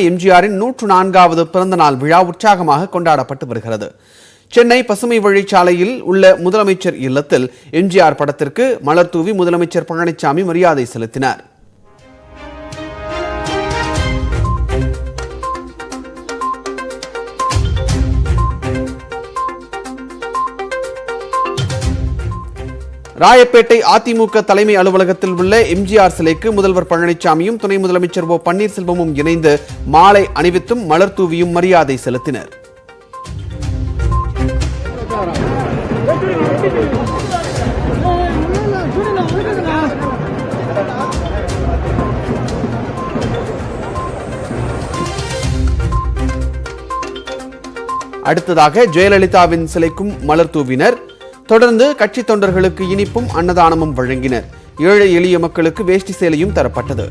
எம்ஜிஆரின் 104வது பிறந்த நாள் விழா உற்சாகமாக கொண்டாடப்பட்டு வருகிறது. சென்னை பசுமை வழிச்சாலையில் உள்ள முதலமைச்சர் இல்லத்தில் எம்ஜிஆர் படத்திற்கு மலர் தூவி முதலமைச்சர் பழனிசாமி மரியாதை செலுத்தினார். ராயப்பேட்டை அதிமுக தலைமை அலுவலகத்தில் உள்ள எம்ஜிஆர் சிலைக்கு முதல்வர் பழனிசாமியும் துணை முதலமைச்சர் ஓ பன்னீர்செல்வமும் இணைந்து மாலை அணிவித்தும் மலர் தூவியும் மரியாதை செலுத்தினர். அடுத்ததாக ஜெயலலிதாவின் சிலைக்கும் மலர் தூவினர். தொடர்ந்து கட்சி தொண்டர்களுக்கு இனிப்பும் அன்னதானமும் வழங்கினர். ஏழை எளிய மக்களுக்கு வேஷ்டி சேலையும் தரப்பட்டது.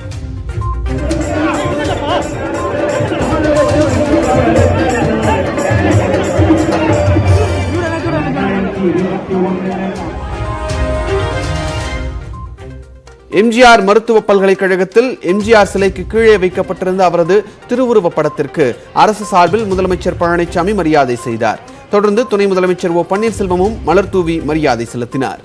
எம்ஜிஆர் மருத்துவ பல்கலைக்கழகத்தில் எம்ஜிஆர் சிலைக்கு கீழே வைக்கப்பட்டிருந்த அவரது திருவுருவ படத்திற்கு அரசு சார்பில் முதலமைச்சர் பழனிசாமி மரியாதை செய்தார். தொடர்ந்து துணை முதலமைச்சர் ஓ பன்னீர்செல்வமும் மலர் தூவி மரியாதை செலுத்தினார்.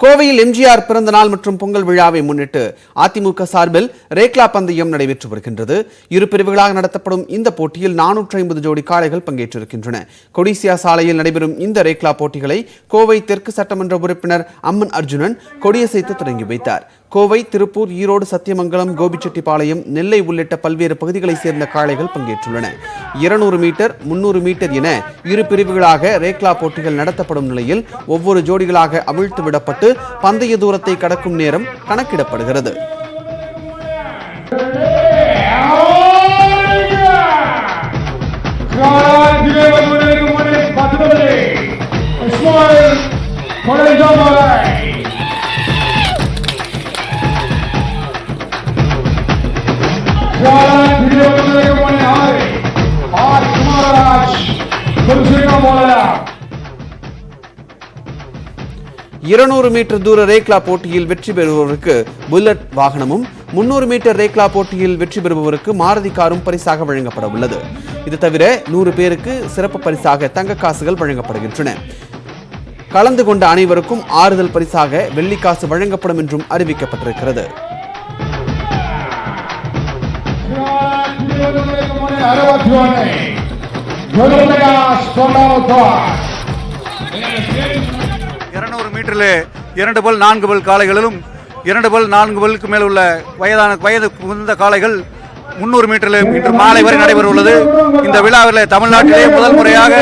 கோவையில் எம்ஜிஆர் பிறந்த நாள் மற்றும் பொங்கல் விழாவை முன்னிட்டு அதிமுக சார்பில் ரேக்லா பந்தயம் நடைபெற்று வருகின்றது. இரு பிரிவுகளாக நடத்தப்படும் இந்த போட்டியில் 450 ஜோடி காளைகள் பங்கேற்றிருக்கின்றன. கொடிசியா சாலையில் நடைபெறும் இந்த ரேக்லா போட்டிகளை கோவை தெற்கு சட்டமன்ற உறுப்பினர் அம்மன் அர்ஜுனன் கொடியசைத்து தொடங்கி வைத்தார். கோவை, திருப்பூர், ஈரோடு, சத்தியமங்கலம், கோபிச்செட்டிப்பாளையம், நெல்லை உள்ளிட்ட பல்வேறு பகுதிகளைச் சேர்ந்த காளைகள் பங்கேற்றுள்ளன. 200 மீட்டர், 300 மீட்டர் என இரு பிரிவுகளாக ரேக்லா போட்டிகள் நடத்தப்படும் நிலையில் ஒவ்வொரு ஜோடிகளாக அவிழ்த்து விடப்பட்டு பந்தய தூரத்தை கடக்கும் நேரம் கணக்கிடப்படுகிறது. இருநூறு மீட்டர் தூர ரேக்லா போட்டியில் வெற்றி பெறுபவருக்கு புல்லட் வாகனமும், 300 மீட்டர் ரேக்லா போட்டியில் வெற்றி பெறுபவருக்கு மாருதி காரும் பரிசாக வழங்கப்பட உள்ளது. இது தவிர 100 பேருக்கு சிறப்பு பரிசாக தங்க காசுகள் வழங்கப்படுகின்றன. கலந்து கொண்ட அனைவருக்கும் ஆறுதல் பரிசாக வெள்ளிக்காசு வழங்கப்படும் என்றும் அறிவிக்கப்பட்டிருக்கிறது. மீட்டரில் 2 பல் 4 பல் காளைகளிலும் 2 பல் 4 பல்லுக்கு மேல் உள்ள வயது முதிர்ந்த காளைகள் 300 மீட்டரில் இன்று மாலை வரை நடைபெற உள்ளது. இந்த விழாவில் தமிழ்நாட்டிலே முதல் முறையாக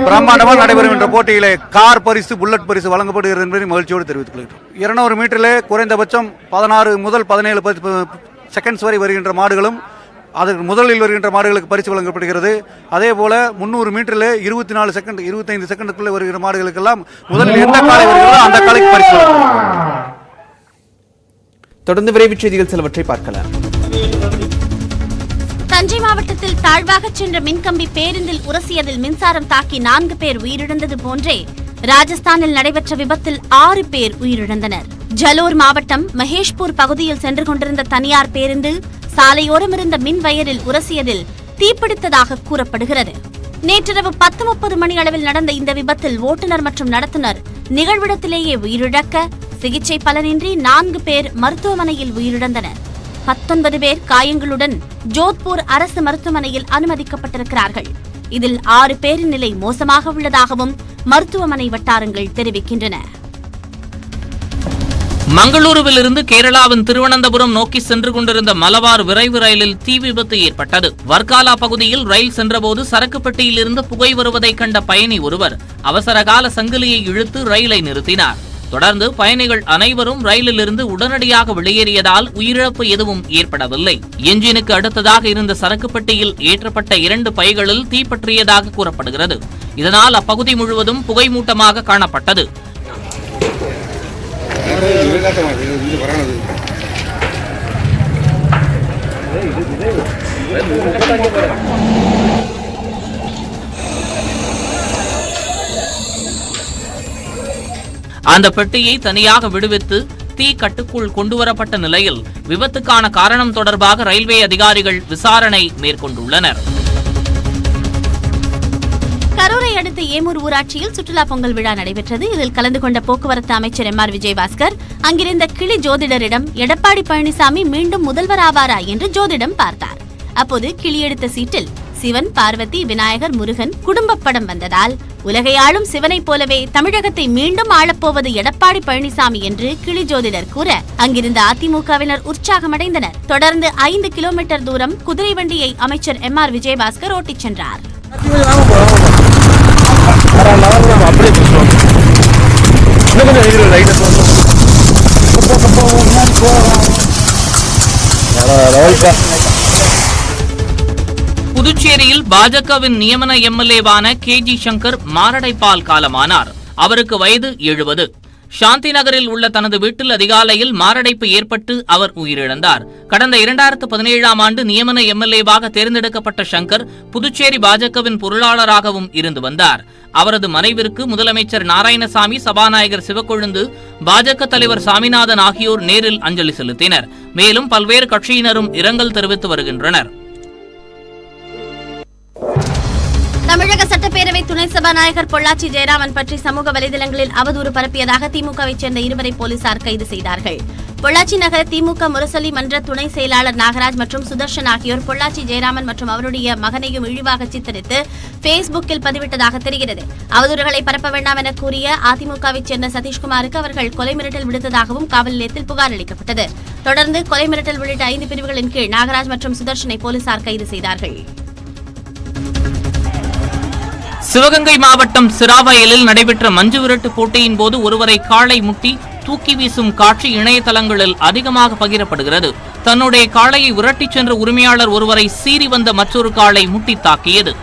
பிரம்மாண்டமாக நடைபெறும் என்ற போட்டியிலே கார் பரிசு, புல்லட் பரிசு வழங்கப்படுகிறது என்பதை மகிழ்ச்சியோடு தெரிவித்துக் கொள்கிறோம். 200 மீட்டரிலே குறைந்தபட்சம் 16 முதல் 17 செகண்ட்ஸ் வரை வருகின்ற மாடுகளும், அதற்கு முதலில் வருகின்ற மாடுகளுக்கு பரிசு வழங்கப்படுகிறது. அதே போல 300 மீட்டரில் 24 செகண்ட் 25 செகண்டுக்குள்ளே வருகிற மாடுகளுக்கெல்லாம் முதலில் எந்த காலை வருகிறதோ அந்த காலைக்கு பரிசு. தொடர்ந்து விரைவுச் செய்திகள் சிலவற்றை பார்க்கலாம். தஞ்சை மாவட்டத்தில் தாழ்வாக சென்ற மின்கம்பி பேருந்தில் உரசியதில் மின்சாரம் தாக்கி 4 பேர் உயிரிழந்தது போன்றே ராஜஸ்தானில் நடைபெற்ற விபத்தில் 6 பேர் உயிரிழந்தனர். ஜலோர் மாவட்டம் மகேஷ்பூர் பகுதியில் சென்று கொண்டிருந்த தனியார் பேருந்து சாலையோரம் இருந்த மின் வயரில் உரசியதில் தீப்பிடித்ததாக கூறப்படுகிறது. நேற்றிரவு 10:30 மணி அளவில் நடந்த இந்த விபத்தில் ஓட்டுநர் மற்றும் நடத்துனர் நிகழ்விடத்திலேயே உயிரிழக்க, சிகிச்சை பலனின்றி 4 பேர் மருத்துவமனையில் உயிரிழந்தனர். 19 பேர் காயங்களுடன் ஜோத்பூர் அரசு மருத்துவமனையில் அனுமதிக்கப்பட்டிருக்கிறார்கள். இதில் 6 பேரின் நிலை மோசமாக உள்ளதாகவும் மருத்துவமனை வட்டாரங்கள் தெரிவிக்கின்றன. மங்களூருவிலிருந்து கேரளாவின் திருவனந்தபுரம் நோக்கி சென்று கொண்டிருந்த மலபார் விரைவு ரயிலில் தீ விபத்து ஏற்பட்டது. வர்காலா பகுதியில் ரயில் சென்றபோது சரக்கு பெட்டியில் இருந்து புகை வருவதை கண்ட பயணி ஒருவர் அவசரகால சங்கிலியை இழுத்து ரயிலை நிறுத்தினார். தொடர்ந்து பயணிகள் அனைவரும் ரயிலில் இருந்து உடனடியாக வெளியேறியதால் உயிரிழப்பு எதுவும் ஏற்படவில்லை. என்ஜினுக்கு அடுத்ததாக இருந்த சரக்கு பெட்டியில் ஏற்றப்பட்ட 2 பைகளில் தீப்பற்றியதாக கூறப்படுகிறது. இதனால் அப்பகுதி முழுவதும் புகை மூட்டமாக காணப்பட்டது. அந்த பெட்டியை தனியாக விடுவித்து தீ கட்டுக்குள் கொண்டுவரப்பட்ட நிலையில் விபத்துக்கான காரணம் தொடர்பாக ரயில்வே அதிகாரிகள் விசாரணை மேற்கொண்டுள்ளனர். கரூரை அடுத்த ஏமூர் ஊராட்சியில் சுற்றுலா பொங்கல் விழா நடைபெற்றது. இதில் கலந்து கொண்ட போக்குவரத்து அமைச்சர் எம்.ஆர். விஜயபாஸ்கர் அங்கிருந்த கிளி ஜோதிடரிடம் எடப்பாடி பழனிசாமி மீண்டும் முதல்வர் ஆவாரா என்று ஜோதிடம் பார்த்தார். அப்போது கிளி எடுத்த சீட்டில் சிவன், பார்வதி, விநாயகர், முருகன் குடும்ப படம் வந்ததால் உலகை ஆளும் சிவனைப் போலவே தமிழகத்தை மீண்டும் ஆளப்போவது எடப்பாடி பழனிசாமி என்று கிளி ஜோதிடர் கூற அங்கிருந்த அதிமுகவினர் உற்சாகமடைந்தனர். தொடர்ந்து 5 கிலோமீட்டர் தூரம் குதிரை வண்டியை அமைச்சர் எம்.ஆர். விஜயபாஸ்கர் ஓட்டிச் சென்றார். புதுச்சேரியில் பாஜகவின் நியமன எம்எல்ஏவான KG சங்கர் மாரடைப்பால் காலமானார். அவருக்கு வயது 70. சாந்தி நகரில் உள்ள தனது வீட்டில் அதிகாலையில் மாரடைப்பு ஏற்பட்டு அவர் உயிரிழந்தார். கடந்த 2017ஆம் ஆண்டு நியமன எம்எல்ஏவாக தேர்ந்தெடுக்கப்பட்ட சங்கர் புதுச்சேரி பாஜகவின் பொருளாளராகவும் இருந்து வந்தார். அவரது மறைவிற்கு முதலமைச்சர் நாராயணசாமி, சபாநாயகர் சிவக்கொழுந்து, பாஜக தலைவர் சாமிநாதன் ஆகியோர் நேரில் அஞ்சலி செலுத்தினர். மேலும் பல்வேறு கட்சியினரும் இரங்கல் தெரிவித்து வருகின்றனர். தமிழக சட்டப்பேரவை துணை சபாநாயகர் பொள்ளாச்சி ஜெயராமன் பற்றி சமூக வலைதளங்களில் அவதூறு பரப்பியதாக திமுகவைச் சேர்ந்த 2 போலீசார் கைது செய்தார்கள். பொள்ளாச்சி நகர திமுக முரசொலி மன்ற துணை செயலாளர் நாகராஜ் மற்றும் சுதர்ஷன் ஆகியோர் பொள்ளாச்சி ஜெயராமன் மற்றும் அவருடைய மகனையும் இழிவாக சித்தரித்து பேஸ்புக்கில் பதிவிட்டதாக தெரிகிறது. அவதூறுகளை பரப்ப வேண்டாம் என கூறிய அதிமுகவைச் சேர்ந்த சதீஷ்குமாருக்கு அவர்கள் கொலை மிரட்டல் விடுத்ததாகவும் காவல் நிலையத்தில் புகார் அளிக்கப்பட்டது. தொடர்ந்து கொலை மிரட்டல் உள்ளிட்ட 5 பிரிவுகளின் கீழ் நாகராஜ் மற்றும் சுதர்ஷனை போலீசார் கைது செய்தார்கள். சிவகங்கை மாவட்டம் சிராவயலில் நடைபெற்ற மஞ்சு விரட்டு போட்டியின் போது ஒருவரை காளை முட்டி தூக்கி வீசும் காட்சி இணையதளங்களில் அதிகமாக பகிரப்படுகிறது. தன்னுடைய காளையை விரட்டிச் சென்ற உரிமையாளர் ஒருவரை சீறி வந்த மற்றொரு காளை முட்டி தாக்கியது.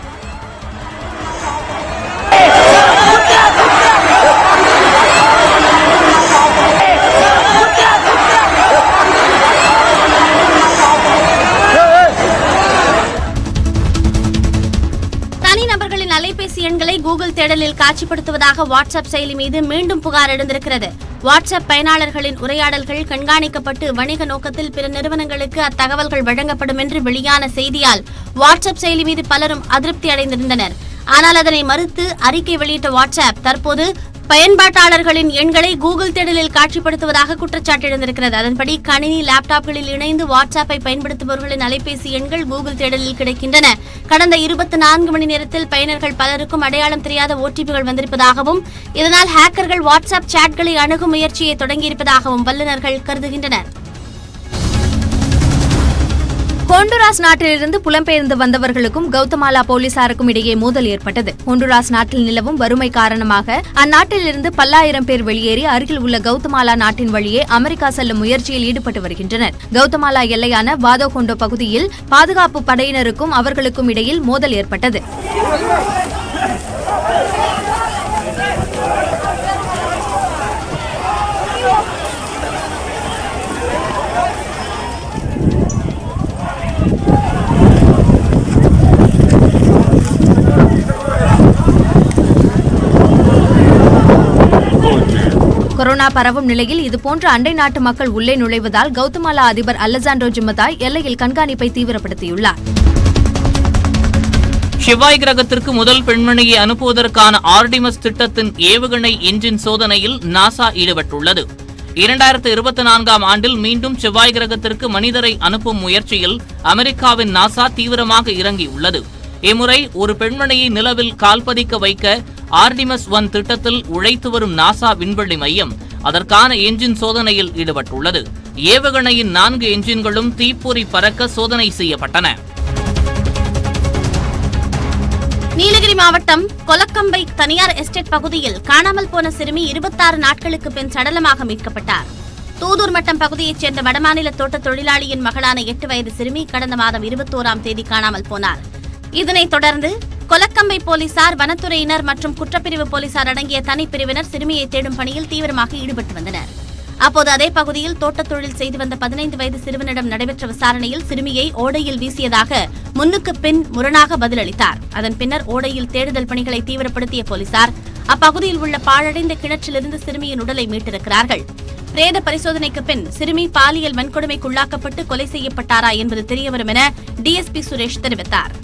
அலைபேசி எண்களை கூகுள் தேடலில் காட்சிப்படுத்துவதாக வாட்ஸ்அப் செயலி மீது மீண்டும் புகார் எழுந்திருக்கிறது. வாட்ஸ்அப் பயனாளர்களின் உரையாடல்கள் கண்காணிக்கப்பட்டு வணிக நோக்கத்தில் பிற நிறுவனங்களுக்கு அத்தகவல்கள் வழங்கப்படும் என்று வெளியான செய்தியால் வாட்ஸ்அப் செயலி மீது பலரும் அதிருப்தி அடைந்திருந்தனர். ஆனால் அதனை மறுத்து அறிக்கை வெளியிட்ட வாட்ஸ்அப் தற்போது பயன்பாட்டாளர்களின் எண்களை கூகுள் தேடலில் காட்சிப்படுத்துவதாக குற்றச்சாட்டு எழுந்திருக்கிறது. அதன்படி கணினி, லேப்டாப்களில் இணைந்து வாட்ஸ்அப்பை பயன்படுத்துபவர்களின் அலைபேசி எண்கள் கூகுள் தேடலில் கிடைக்கின்றன. கடந்த 24 மணி நேரத்தில் பயனர்கள் பலருக்கும் அடையாளம் தெரியாத ஓடிபிகள் வந்திருப்பதாகவும் இதனால் ஹேக்கர்கள் வாட்ஸ்அப் சாட்களை அணுகும் முயற்சியை தொடங்கியிருப்பதாகவும் வல்லுநர்கள் கருதுகின்றனர். ஹோண்டுராஸ் நாட்டிலிருந்து புலம்பெயர்ந்து வந்தவர்களுக்கும் கவுதமாலா போலீசாருக்கும் இடையே மோதல் ஏற்பட்டது. ஹோண்டுராஸ் நாட்டில் நிலவும் வறுமை காரணமாக அந்நாட்டிலிருந்து பல்லாயிரம் பேர் வெளியேறி அருகில் உள்ள கவுதமாலா நாட்டின் வழியே அமெரிக்கா செல்லும் முயற்சியில் ஈடுபட்டு வருகின்றனர். கவுதமாலா எல்லையான வாதோகொண்டோ பகுதியில் பாதுகாப்பு படையினருக்கும் அவர்களுக்கும் இடையில் மோதல் ஏற்பட்டது. கொரோனா பரவும் நிலையில் இதுபோன்ற அண்டை நாட்டு மக்கள் உள்ளே நுழைவதால் கவுதமாலா அதிபர் அலெசாண்ட்ரோ ஜிமதாய் எல்லையில் கண்காணிப்பை தீவிரப்படுத்தியுள்ளார். செவ்வாய் கிரகத்திற்கு முதல் பெண்மணியை அனுப்புவதற்கான ஆர்டிமஸ் திட்டத்தின் ஏவுகணை என்ஜின் சோதனையில் நாசா ஈடுபட்டுள்ளது. 2024ஆம் ஆண்டில் மீண்டும் செவ்வாய் கிரகத்திற்கு மனிதரை அனுப்பும் முயற்சியில் அமெரிக்காவின் நாசா தீவிரமாக இறங்கியுள்ளது. இம்முறை ஒரு பெண்மணியை நிலவில் கால்பதிக்க வைக்க ஆர்டிமஸ் 1 திட்டத்தில் உழைத்து வரும் நாசா விண்வெளி மையம் அதற்கான என்ஜின் சோதனையில் ஈடுபட்டுள்ளது. ஏவுகணையின் 4 என்ஜின்களும் தீப்பொறி பறக்க சோதனை செய்யப்பட்டன. நீலகிரி மாவட்டம் கொலக்கம்பை தனியார் எஸ்டேட் பகுதியில் காணாமல் போன சிறுமி 26 நாட்களுக்கு பின் சடலமாக மீட்கப்பட்டார். தூதூர் மட்டம் பகுதியைச் சேர்ந்த வடமாநில தோட்ட தொழிலாளியின் மகளான 8 வயது சிறுமி கடந்த மாதம் 21ஆம் தேதி காணாமல் போனார். இதனைத் தொடர்ந்து கொலக்கம்பை போலீசார், வனத்துறையினர் மற்றும் குற்றப்பிரிவு போலீசார் அடங்கிய தனிப்பிரிவினர் சிறுமியை தேடும் பணியில் தீவிரமாக ஈடுபட்டு வந்தனர். அப்போது அதே பகுதியில் தோட்டத் தொழில் செய்து வந்த 15 வயது சிறுவனிடம் நடைபெற்ற விசாரணையில் சிறுமியை ஓடையில் வீசியதாக முன்னுக்கு பின் முரணாக பதிலளித்தார். அதன் பின்னர் ஓடையில் தேடுதல் பணிகளை தீவிரப்படுத்திய போலீசார் அப்பகுதியில் உள்ள பாழடைந்த கிணற்றிலிருந்து சிறுமியின் உடலை மீட்டிருக்கிறார்கள். பிரேத பரிசோதனைக்கு பின் சிறுமி பாலியல் வன்கொடுமைக்குள்ளாக்கப்பட்டு கொலை செய்யப்பட்டாரா என்பது தெரியவரும் என டிஎஸ்பி சுரேஷ் தெரிவித்தார்.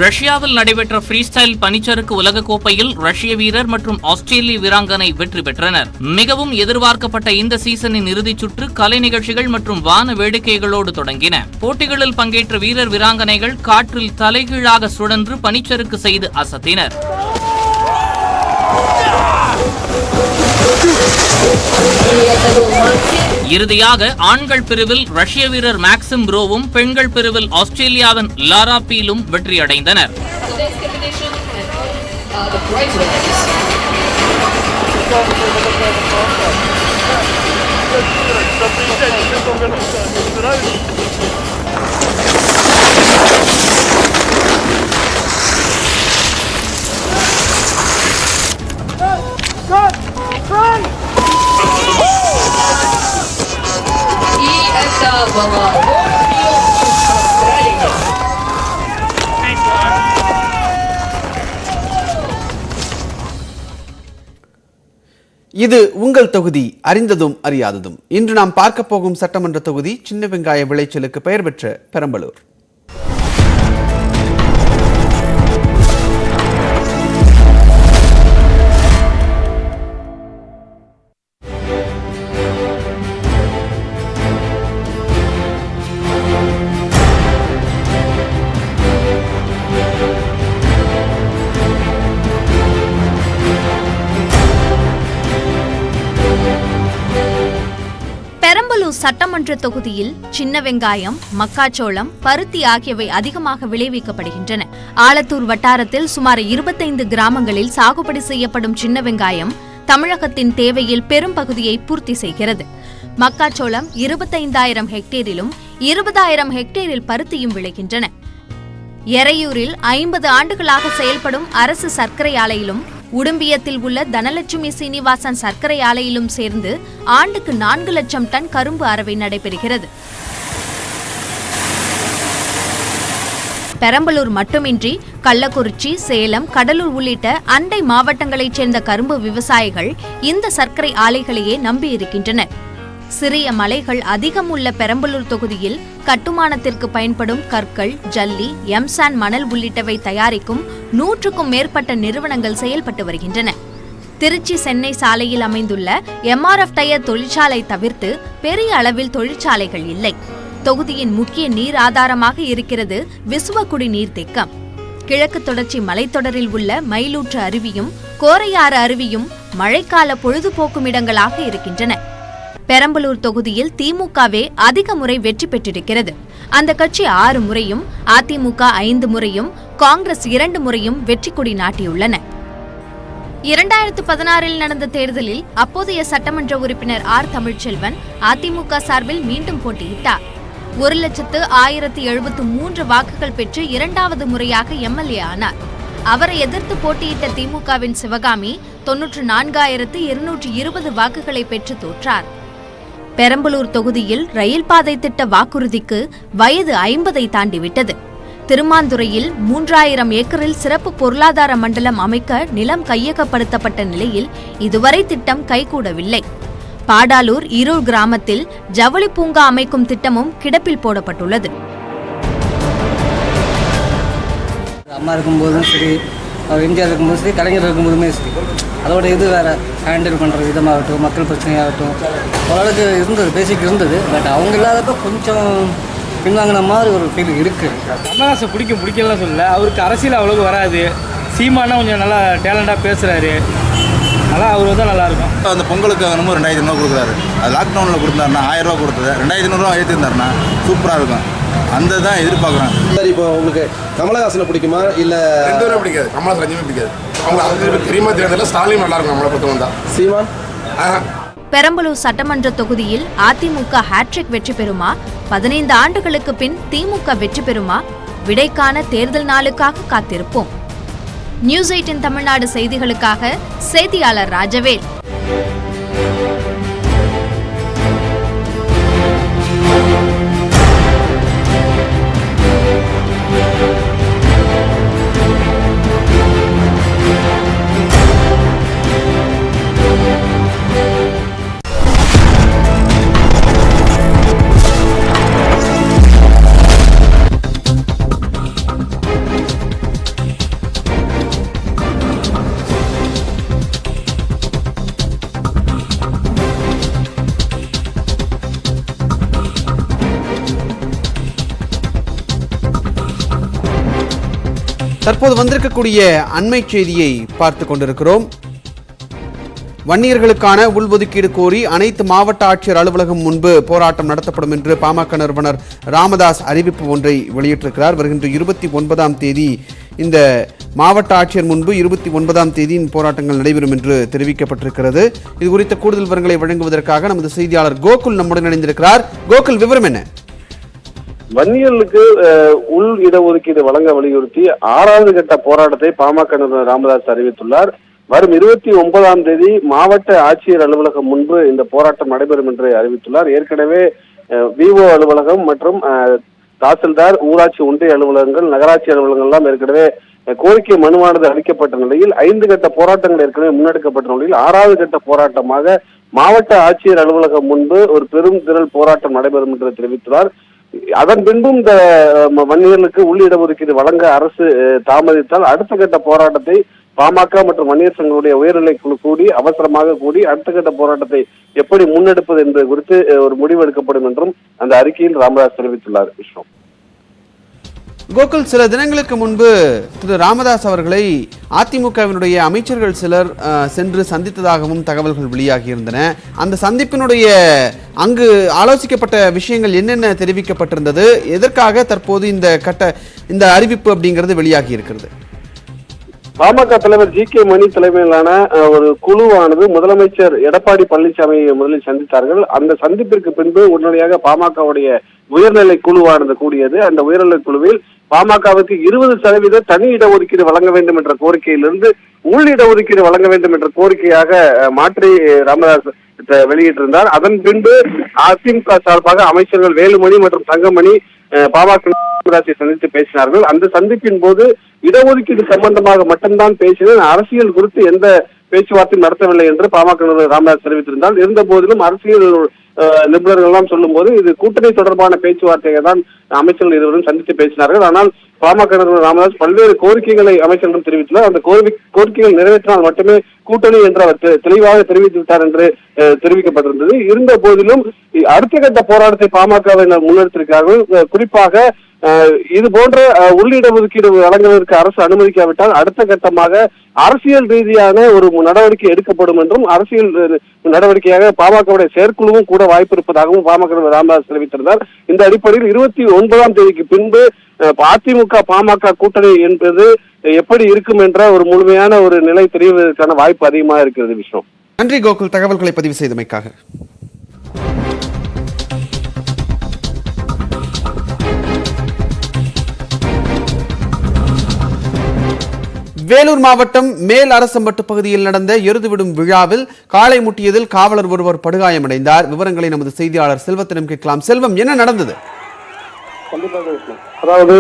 ரஷ்யாவில் நடைபெற்ற ஃப்ரீஸ்டைல் பனிச்சறுக்கு உலகக்கோப்பையில் ரஷ்ய வீரர் மற்றும் ஆஸ்திரேலிய வீராங்கனை வெற்றி பெற்றனர். மிகவும் எதிர்பார்க்கப்பட்ட இந்த சீசனின் இறுதிச் சுற்று கலை நிகழ்ச்சிகள் மற்றும் வான வேடிக்கைகளோடு தொடங்கின. போட்டிகளில் பங்கேற்ற வீரர் வீராங்கனைகள் காற்றில் தலைகீழாக சுழன்று பனிச்சறுக்கு செய்து அசத்தினர். இறுதியாக ஆண்கள் பிரிவில் ரஷ்ய வீரர் மேக்சிம் ப்ரோவும் பெண்கள் பிரிவில் ஆஸ்திரேலியாவின் லாரா பீலும் வெற்றியடைந்தனர். இது உங்கள் தொகுதி, அறிந்ததும் அறியாததும். இன்று நாம் பார்க்க போகும் சட்டமன்ற தொகுதி சின்ன வெங்காய விளைச்சலுக்கு பெயர் பெற்ற பெரம்பலூர். பெரம்பலூர் சட்டமன்ற தொகுதியில் சின்ன வெங்காயம், மக்காச்சோளம், பருத்தி ஆகியவை அதிகமாக விளைவிக்கப்படுகின்றன. ஆலத்தூர் வட்டாரத்தில் சுமார் 25 கிராமங்களில் சாகுபடி செய்யப்படும் சின்ன வெங்காயம் தமிழகத்தின் தேவையில் பெரும் பகுதியை பூர்த்தி செய்கிறது. மக்காச்சோளம் 25,000 ஹெக்டேரிலும் 20,000 ஹெக்டேரில் பருத்தியும் விளைகின்றன. எறையூரில் 50 ஆண்டுகளாக செயல்படும் அரசு சர்க்கரை ஆலையிலும் உடும்பியத்தில் உள்ள தனலட்சுமி சீனிவாசன் சர்க்கரை ஆலையிலும் சேர்ந்து ஆண்டுக்கு 4 லட்சம் டன் கரும்பு அரவை நடைபெறுகிறது. பெரம்பலூர் மட்டுமின்றி கள்ளக்குறிச்சி, சேலம், கடலூர் உள்ளிட்ட அண்டை மாவட்டங்களைச் சேர்ந்த கரும்பு விவசாயிகள் இந்த சர்க்கரை ஆலைகளையே நம்பியிருக்கின்றனர். சிறிய மலைகள் அதிகம் உள்ள பெரம்பலூர் தொகுதியில் கட்டுமானத்திற்கு பயன்படும் கற்கள், ஜல்லி, எம்சாண்ட் மணல் உள்ளிட்டவை தயாரிக்கும் 100க்கும் மேற்பட்ட நிறுவனங்கள் செயல்பட்டு வருகின்றன. திருச்சி சென்னை சாலையில் அமைந்துள்ள MRF டயர் தொழிற்சாலை தவிர்த்து பெரிய அளவில் தொழிற்சாலைகள் இல்லை. தொகுதியின் முக்கிய நீர் ஆதாரமாக இருக்கிறது விசுவக்குடி நீர்த்தேக்கம். கிழக்கு தொடர்ச்சி மலைத்தொடரில் உள்ள மயிலூற்று அருவியும் கோரையாறு அருவியும் மழைக்கால பொழுதுபோக்கும் இடங்களாக இருக்கின்றன. பெரம்பலூர் தொகுதியில் திமுகவே அதிக முறை வெற்றி பெற்றிருக்கிறது. அந்த கட்சி 6 முறையும், அதிமுக 5 முறையும், காங்கிரஸ் 2 முறையும் வெற்றி கொடி நாட்டியுள்ளன. 2016இல் நடந்த தேர்தலில் அப்போதைய சட்டமன்ற உறுப்பினர் ஆர் தமிழ்ச்செல்வன் அதிமுக சார்பில் மீண்டும் போட்டியிட்டார். 1,1073 வாக்குகள் பெற்று 2வது முறையாக MLA ஆனார். அவரை எதிர்த்து போட்டியிட்ட திமுகவின் சிவகாமி 94,220 வாக்குகளை பெற்று தோற்றார். பெரம்பலூர் தொகுதியில் ரயில் பாதை திட்ட வாக்குறுதிக்கு வயது 50ஐ தாண்டிவிட்டது. திருமாந்துறையில் 3000 ஏக்கரில் சிறப்பு பொருளாதார மண்டலம் அமைக்க நிலம் கையகப்படுத்தப்பட்ட நிலையில் இதுவரை திட்டம் கைகூடவில்லை. பாடாலூர் ஈரோடு கிராமத்தில் ஜவுளி பூங்கா அமைக்கும் திட்டமும் கிடப்பில் போடப்பட்டுள்ளது. அம்மா இருக்கும்போதும் சரி, எம்ஜிஆர் இருக்கும்போது சரி, கலைஞர் இருக்கும்போதுமே சரி, அதோட இது வேறு ஹேண்டில் பண்ணுற விதமாகட்டும், மக்கள் பிரச்சனையாகட்டும் ஓரளவுக்கு இருந்தது, பேசிக் இருந்தது. பட் அவங்க இல்லாதப்போ கொஞ்சம் பின்வாங்கின மாதிரி ஒரு ஃபீல் இருக்குது. கமலஹாசன் பிடிக்கலாம் சொல்லல, அவருக்கு அரசியல் அவ்வளோக்கு வராது. சீமானா கொஞ்சம் நல்லா டேலண்டாக பேசுகிறாரு, அதனால் அவர் வந்து நல்லாயிருக்கும். அந்த பொங்கலுக்கு என்னமோ 2,500 கொடுக்குறாரு. அது லாக்டவுனில் கொடுத்தாருன்னா 1000 ரூபா கொடுத்தது 2,500 ஏற்றிருந்தாருன்னா சூப்பராக இருக்கும். அந்த தான் எதிர்பார்க்குறேன். சரி, இப்போ உங்களுக்கு கமலஹாசனை பிடிக்குமா இல்லை? 2 பேரும் பிடிக்காது. கமலஹாசன் ரஜினி பிடிக்காது. அவங்க அது தெரியுமா தெரியல. ஸ்டாலின் நல்லா இருக்கும். நம்மளை பொறுத்த வந்தா சீமான். பெரம்பலூர் சட்டமன்ற தொகுதியில் அதிமுக ஹேட்ரிக் வெற்றி பெறுமா? 15 ஆண்டுகளுக்கு பின் திமுக வெற்றி பெறுமா? விடைக்கான தேர்தல் நாளுக்காக காத்திருப்போம். நியூஸ் 18 தமிழ்நாடு செய்திகளுக்காக செய்தியாளர் ராஜவேல். தற்போது வந்திருக்கக்கூடிய அண்மை செய்தியை பார்த்து கொண்டிருக்கிறோம். வன்னியர்களுக்கான உள்ஒதுக்கீடு கோரி அனைத்து மாவட்ட ஆட்சியர் அலுவலகம் முன்பு போராட்டம் நடத்தப்படும் என்று பாமக நிறுவனர் ராமதாஸ் அறிவிப்பு ஒன்றை வெளியிட்டிருக்கிறார். வருகின்ற 29ஆம் தேதி இந்த மாவட்ட ஆட்சியர் முன்பு 29ஆம் தேதி போராட்டங்கள் நடைபெறும் என்று தெரிவிக்கப்பட்டிருக்கிறது. இது குறித்த கூடுதல் விவரங்களை வழங்குவதற்காக நமது செய்தியாளர் கோகுல் நம்முடன் இணைந்திருக்கிறார். கோகுல், விவரம் என்ன? வன்னியர்களுக்கு உள் இடஒதுக்கீடு வழங்க வலியுறுத்தி 6வது கட்ட போராட்டத்தை பாமக நிறுவனர் ராமதாஸ் அறிவித்துள்ளார். வரும் 29ஆம் தேதி மாவட்ட ஆட்சியர் அலுவலகம் முன்பு இந்த போராட்டம் நடைபெறும் என்று அறிவித்துள்ளார். ஏற்கனவே விஓ அலுவலகம் மற்றும் தாசில்தார், ஊராட்சி ஒன்றிய அலுவலகங்கள், நகராட்சி அலுவலகங்கள் எல்லாம் ஏற்கனவே கோரிக்கை மனுவானது அளிக்கப்பட்ட நிலையில் 5 கட்ட போராட்டங்கள் ஏற்கனவே முன்னெடுக்கப்பட்ட நிலையில் 6வது கட்ட போராட்டமாக மாவட்ட ஆட்சியர் அலுவலகம் முன்பு ஒரு பெரும் திரள் போராட்டம் நடைபெறும் என்று தெரிவித்துள்ளார். அதன் பின்பும் இந்த வன்னியர்களுக்கு உள் இடஒதுக்கீடு வழங்க அரசு தாமதித்தால் அடுத்த கட்ட போராட்டத்தை பாமக மற்றும் வன்னியர் சங்கங்களுடைய உயர்நிலை குழு கூடி அவசரமாக கூடி அடுத்த கட்ட போராட்டத்தை எப்படி முன்னெடுப்பது என்பது குறித்து ஒரு முடிவு எடுக்கப்படும் என்றும் அந்த அறிக்கையில் ராமதாஸ் தெரிவித்துள்ளார். விஷ்ணு. கோகுல், சில தினங்களுக்கு முன்பு திரு ராமதாஸ் அவர்களை அதிமுகவினுடைய அமைச்சர்கள் சிலர் சென்று சந்தித்ததாகவும் தகவல்கள் வெளியாகியிருந்தன. அந்த சந்திப்பினுடைய அங்கு ஆலோசிக்கப்பட்ட விஷயங்கள் என்னென்ன தெரிவிக்கப்பட்டிருந்தது? எதற்காக தற்போது இந்த அறிவிப்பு அப்படிங்கிறது வெளியாகி இருக்கிறது? பாமக தலைவர் ஜி.கே. மணி தலைமையிலான ஒரு குழுவானது முதலமைச்சர் எடப்பாடி பழனிசாமியை முதலில் சந்தித்தார்கள். அந்த சந்திப்பிற்கு பின்பு உடனடியாக பாமகவுடைய உயர்நிலை குழுவானது கூடியது. அந்த உயர்நிலை குழுவில் பாமகவுக்கு 20% தனி இடஒதுக்கீடு வழங்க வேண்டும் என்ற கோரிக்கையிலிருந்து உள் இடஒதுக்கீடு வழங்க வேண்டும் என்ற கோரிக்கையாக மாற்றி ராமதாஸ் வெளியிட்டிருந்தார். அதன் பின்பு அதிமுக சார்பாக அமைச்சர்கள் வேலுமணி மற்றும் தங்கமணி பாமக சந்தித்து பேசினார்கள். அந்த சந்திப்பின் போது இடஒதுக்கீடு சம்பந்தமாக மட்டும்தான் பேசினேன், அரசியல் குறித்து எந்த பேச்சுவார்த்தையும் நடத்தவில்லை என்று பாமக ராமதாஸ் தெரிவித்திருந்தால், இருந்த போதிலும் அரசியல் நிபுணர்கள் எல்லாம் சொல்லும் போது இது கூட்டணி தொடர்பான பேச்சுவார்த்தையை தான் அமைச்சர்கள் இருவரும் சந்தித்து பேசினார்கள். ஆனால் பாமக ராமதாஸ் பல்வேறு கோரிக்கைகளை அமைச்சர்களிடம் தெரிவித்துள்ளார். அந்த கோரிக்கைகள் நிறைவேற்றினால் மட்டுமே கூட்டணி என்று அவர் தெளிவாக தெரிவித்து விட்டார் என்று தெரிவிக்கப்பட்டிருந்தது. இருந்த போதிலும் அடுத்த கட்ட போராட்டத்தை பாமகவினர் முன்னெடுத்திருக்கிறார்கள். குறிப்பாக இது போன்ற உள்ளிட ஒதுக்கீடு வழங்குவதற்கு அரசு அனுமதிக்காவிட்டால் அடுத்த கட்டமாக அரசியல் ரீதியான ஒரு நடவடிக்கை எடுக்கப்படும் என்றும் அரசியல் நடவடிக்கையாக பாமகவுடைய செயற்குழுவும் கூட வாய்ப்பு இருப்பதாகவும் பாமக ராமதாஸ் தெரிவித்திருந்தார். இந்த அடிப்படையில் 29ஆம் தேதிக்கு பின்பு அதிமுக பாமக கூட்டணி என்பது எப்படி இருக்கும் என்ற ஒரு முழுமையான ஒரு நிலை தெரிவதற்கான வாய்ப்பு அதிகமாக இருக்கிறது. விஷ்ணு. நன்றி கோகுல், தகவல்களை பதிவு செய்தமைக்காக. வேலூர் மாவட்டம் மேல் அரசம்பட்டு பகுதியில் நடந்த எருதுவிடும் விழாவில் காளை முட்டியதில் காவலர் ஒருவர் படுகாயமடைந்தார். விவரங்களை நமது செய்தியாளர் செல்வத்திடம் கேட்கலாம். செல்வம், என்ன நடந்தது? அதாவது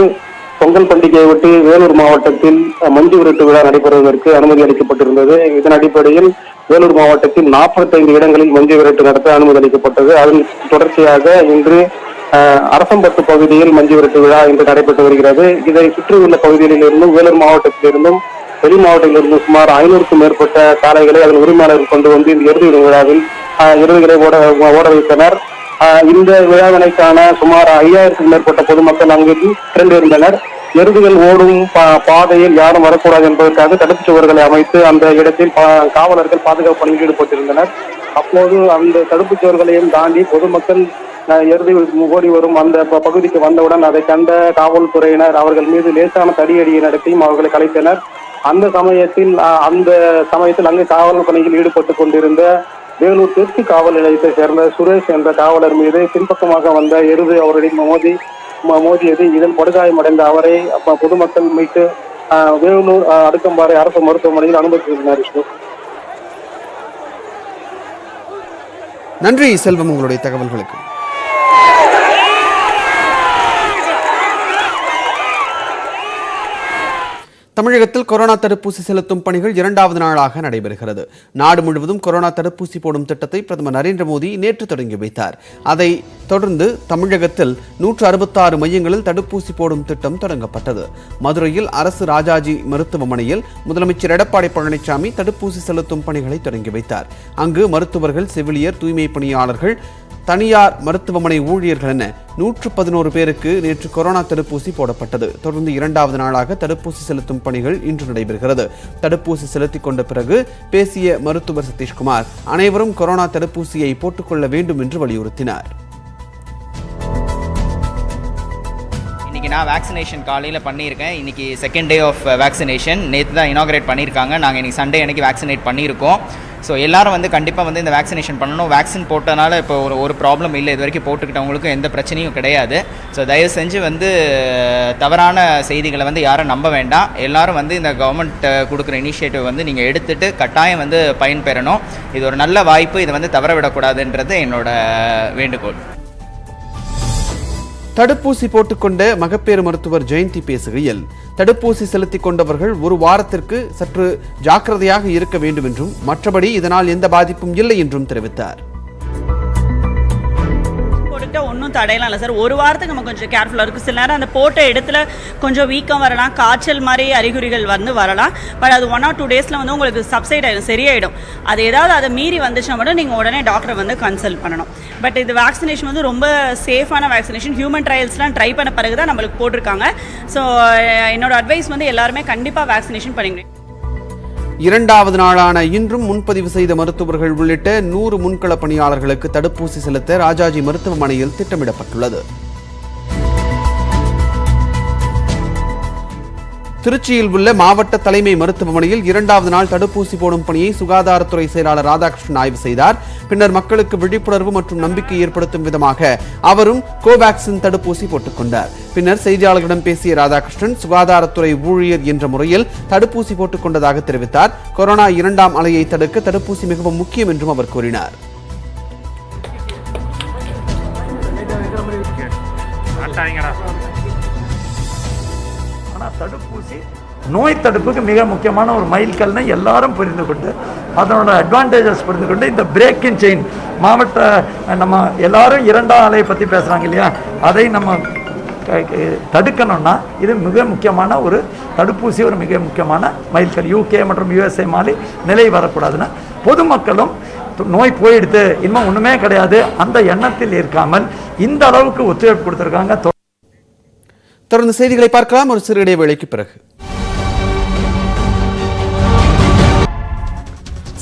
பொங்கல் பண்டிகையை ஒட்டி வேலூர் மாவட்டத்தில் மஞ்சு விரட்டு விழா நடைபெறுவதற்கு அனுமதி அளிக்கப்பட்டிருந்தது. இதன் அடிப்படையில் வேலூர் மாவட்டத்தில் 45 இடங்களில் மஞ்சு விரட்டு நடத்த அனுமதி அளிக்கப்பட்டது. அதன் தொடர்ச்சியாக இன்று அரசம்பட்டு பகுதியில் மஞ்சு விரட்டு விழா இன்று நடைபெற்று வருகிறது. இதை சுற்றியுள்ள பகுதிகளில் இருந்தும் வேலூர் மாவட்டத்திலிருந்தும் வெளி மாவட்டத்திலிருந்தும் சுமார் 500க்கும் மேற்பட்ட காளைகளை அதன் உரிமையாளர்கள் கொண்டு வந்து இந்த எருது விடும் விழாவில் எருதுகளை ஓட வைத்தனர். இந்த விழாவினை காண சுமார் 5000க்கும் மேற்பட்ட பொதுமக்கள் அங்கு திரண்டிருந்தனர். எருதுகள் ஓடும் பாதையில் யாரும் வரக்கூடாது என்பதற்காக தடுப்புச் சுவர்களை அமைத்து அந்த இடத்தில் காவலர்கள் பாதுகாப்பு பணியில் ஈடுபட்டிருந்தனர். அப்போது அந்த தடுப்புச் சுவர்களையும் தாண்டி பொதுமக்கள் எருது ஓடி வரும் அந்த பகுதிக்கு வந்தவுடன் அதை கண்ட காவல்துறையினர் அவர்கள் மீது லேசான தடியடியை நடத்தியும் அவர்களை கலைத்தனர். அந்த சமயத்தில் அங்கு காவல் பணியில் ஈடுபட்டு கொண்டிருந்த வேலூர் தெற்கு காவல் நிலையத்தை சேர்ந்த சுரேஷ் என்ற காவலர் மீது பின்பக்கமாக வந்த எருது அவருடைய மோதியது. இதில் படுகாயமடைந்த அவரை பொதுமக்கள் மீட்டு வேலூர் அடுக்கம்பாறை அரசு மருத்துவமனையில் அனுமதித்திருந்தனர். நன்றி செல்வம், உங்களுடைய தகவல்களுக்கு. தமிழகத்தில் கொரோனா தடுப்பூசி செலுத்தும் பணிகள் 2வது நாளாக நடைபெறுகிறது. நாடு முழுவதும் கொரோனா தடுப்பூசி போடும் திட்டத்தை பிரதமர் நரேந்திர மோடி நேற்று தொடங்கி வைத்தார். அதை தொடர்ந்து தமிழகத்தில் 166 மையங்களில் தடுப்பூசி போடும் திட்டம் தொடங்கப்பட்டது. மதுரையில் அரசு ராஜாஜி மருத்துவமனையில் முதலமைச்சர் எடப்பாடி பழனிசாமி தடுப்பூசி செலுத்தும் பணிகளை தொடங்கி வைத்தார். அங்கு மருத்துவர்கள், செவிலியர், தூய்மை பணியாளர்கள் தனியார் மருத்துவமனை ஊழியர்கள் என 111 பேருக்கு நேற்று கொரோனா தடுப்பூசி போடப்பட்டது. தொடர்ந்து 2வது நாளாக தடுப்பூசி செலுத்தும் பணிகள் இன்று நடைபெறுகிறது. தடுப்பூசி செலுத்திக் கொண்ட பிறகு பேசிய மருத்துவர் சதீஷ்குமார் அனைவரும் கொரோனா தடுப்பூசியை போட்டுக்கொள்ள வேண்டும் என்று வலியுறுத்தினார். இன்றைக்கி நான் வேக்சினேஷன் காலையில் பண்ணியிருக்கேன். இன்றைக்கி செகண்ட் டே ஆஃப் வேக்சினேஷன். நேற்று தான் இனாகிரேட் பண்ணியிருக்காங்க. நாங்கள் இன்றைக்கி சண்டே அன்றைக்கி வேக்சினேட் பண்ணியிருக்கோம். ஸோ எல்லோரும் வந்து கண்டிப்பாக வந்து இந்த வேக்சினேஷன் பண்ணணும். வேக்சின் போட்டனால இப்போ ஒரு ப்ராப்ளம் இல்லை. இது வரைக்கும் போட்டுக்கிட்டவங்களுக்கும் எந்த பிரச்சனையும் கிடையாது. ஸோ தயவு செஞ்சு வந்து தவறான செய்திகளை வந்து யாரும் நம்ப வேண்டாம். எல்லோரும் வந்து இந்த கவர்மெண்ட் கொடுக்குற இனிஷியேட்டிவ் வந்து நீங்கள் எடுத்துகிட்டு கட்டாயம் வந்து பயன்பெறணும். இது ஒரு நல்ல வாய்ப்பு. இதை வந்து தவற விடக்கூடாதுன்றது என்னோட வேண்டுகோள். தடுப்பூசி போட்டுக்கொண்ட மகப்பேறு மருத்துவர் ஜெயந்தி பேசுகையில், தடுப்பூசி செலுத்திக் கொண்டவர்கள் ஒரு வாரத்திற்கு சற்று ஜாக்கிரதையாக இருக்க வேண்டும் என்றும் மற்றபடி இதனால் எந்த பாதிப்பும் இல்லை என்றும் தெரிவித்தார். ஒன்றும் தடையலாம் இல்லை சார். ஒரு வாரத்துக்கு நம்ம கொஞ்சம் கேர்ஃபுல்லாக இருக்குது. சில நேரம் அந்த போட்ட இடத்துல கொஞ்சம் வீக்கம் வரலாம், காய்ச்சல் மாதிரி அறிகுறிகள் வந்து வரலாம். பட் அது 1 or 2 டேஸில் வந்து உங்களுக்கு சப்சைட் ஆகிடும், சரியாயிடும். அது ஏதாவது அதை மீறி வந்துச்சுன்னா மட்டும் நீங்கள் உடனே டாக்டரை வந்து கன்சல்ட் பண்ணணும். பட் இது வேக்சினேஷன் வந்து ரொம்ப சேஃபான வேக்சினேஷன். ஹியூமன் ட்ரையல்ஸ்லாம் ட்ரை பண்ண பிறகு தான் நம்மளுக்கு போட்டிருக்காங்க. ஸோ என்னோட அட்வைஸ் வந்து எல்லாருமே கண்டிப்பாக வேக்சினேஷன் பண்ணிக்கணும். 2வது நாளான இன்றும் முன்பதிவு செய்த மருத்துவர்கள் உள்ளிட்ட 100 முன்கள பணியாளர்களுக்கு தடுப்பூசி செலுத்த ராஜாஜி மருத்துவமனையில் திட்டமிடப்பட்டுள்ளது. திருச்சியில் உள்ள மாவட்ட தலைமை மருத்துவமனையில் 2வது நாள் தடுப்பூசி போடும் பணியை சுகாதாரத்துறை செயலாளர் ராதாகிருஷ்ணன் ஆய்வு செய்தார். பின்னர் மக்களுக்கு விழிப்புணர்வு மற்றும் நம்பிக்கை ஏற்படுத்தும் விதமாக அவரும் கோவேக்சின் தடுப்பூசி போட்டுக் கொண்டார். பின்னர் செய்தியாளர்களிடம் பேசிய ராதாகிருஷ்ணன் சுகாதாரத்துறை ஊழியர் என்ற முறையில் தடுப்பூசி போட்டுக் கொண்டதாக தெரிவித்தார். கொரோனா 2ஆம் அலையை தடுக்க தடுப்பூசி மிகவும் முக்கியம் என்றும் அவர் கூறினார். தடுப்பூசி நோய் தடுப்புக்கு மிக முக்கியமான ஒரு மைல்கல்னு எல்லாரும் புரிந்து கொண்டு அதனோட அட்வான்டேஜஸ் புரிந்து கொண்டு இந்த பிரேக் இன் செயின் மாவட்ட நம்ம எல்லாரும் 2ஆம் அலையை பற்றி பேசுகிறாங்க இல்லையா, அதை நம்ம தடுக்கணும்னா இது மிக முக்கியமான ஒரு தடுப்பூசி, ஒரு மிக முக்கியமான மைல்கல். UK மற்றும் USA மாதிரி நிலை வரக்கூடாதுன்னா பொதுமக்களும் நோய் போயிடுது இன்னும் ஒன்றுமே கிடையாது அந்த எண்ணத்தில் இருக்காமல் இந்த அளவுக்கு ஒத்துழைப்பு கொடுத்துருக்காங்க. தொடர்ந்து செய்திகளை பார்க்கலாம் ஒரு சிறு இடைவேளைக்கு பிறகு.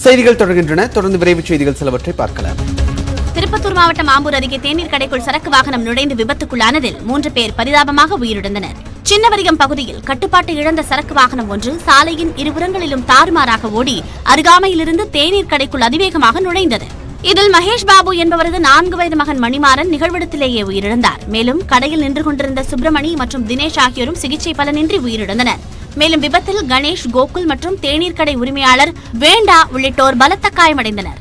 செய்திகள் தொடர்கின்றன. தொடர்ந்து விரைவு செய்திகள் சிலவற்றை பார்க்கலாம். திருப்பத்தூர் மாவட்டம் ஆம்பூர் அருகே தேநீர் கடைக்குள் சரக்கு வாகனம் நுழைந்து விபத்துக்குள்ளானதில் 3 பேர் பரிதாபமாக உயிரிழந்தனர். சின்னவரிகம் பகுதியில் கட்டுப்பாட்டை இழந்த சரக்கு வாகனம் ஒன்று சாலையின் இருபுறங்களிலும் தாறுமாறாக ஓடி அருகாமையிலிருந்து தேநீர் கடைக்குள் அதிவேகமாக நுழைந்தது. இதில் மகேஷ் பாபு என்பவரது 4 வயது மகன் மணிமாறன் நிகழ்விடத்திலேயே உயிரிழந்தார். மேலும் கடையில் நின்று கொண்டிருந்த சுப்பிரமணி மற்றும் தினேஷ் ஆகியோரும் சிகிச்சை பலனின்றி உயிரிழந்தனர். மேலும் விபத்தில் கணேஷ், கோகுல் மற்றும் தேநீர் கடை உரிமையாளர் வேண்டா உள்ளிட்டோர் பலத்த காயமடைந்தனர்.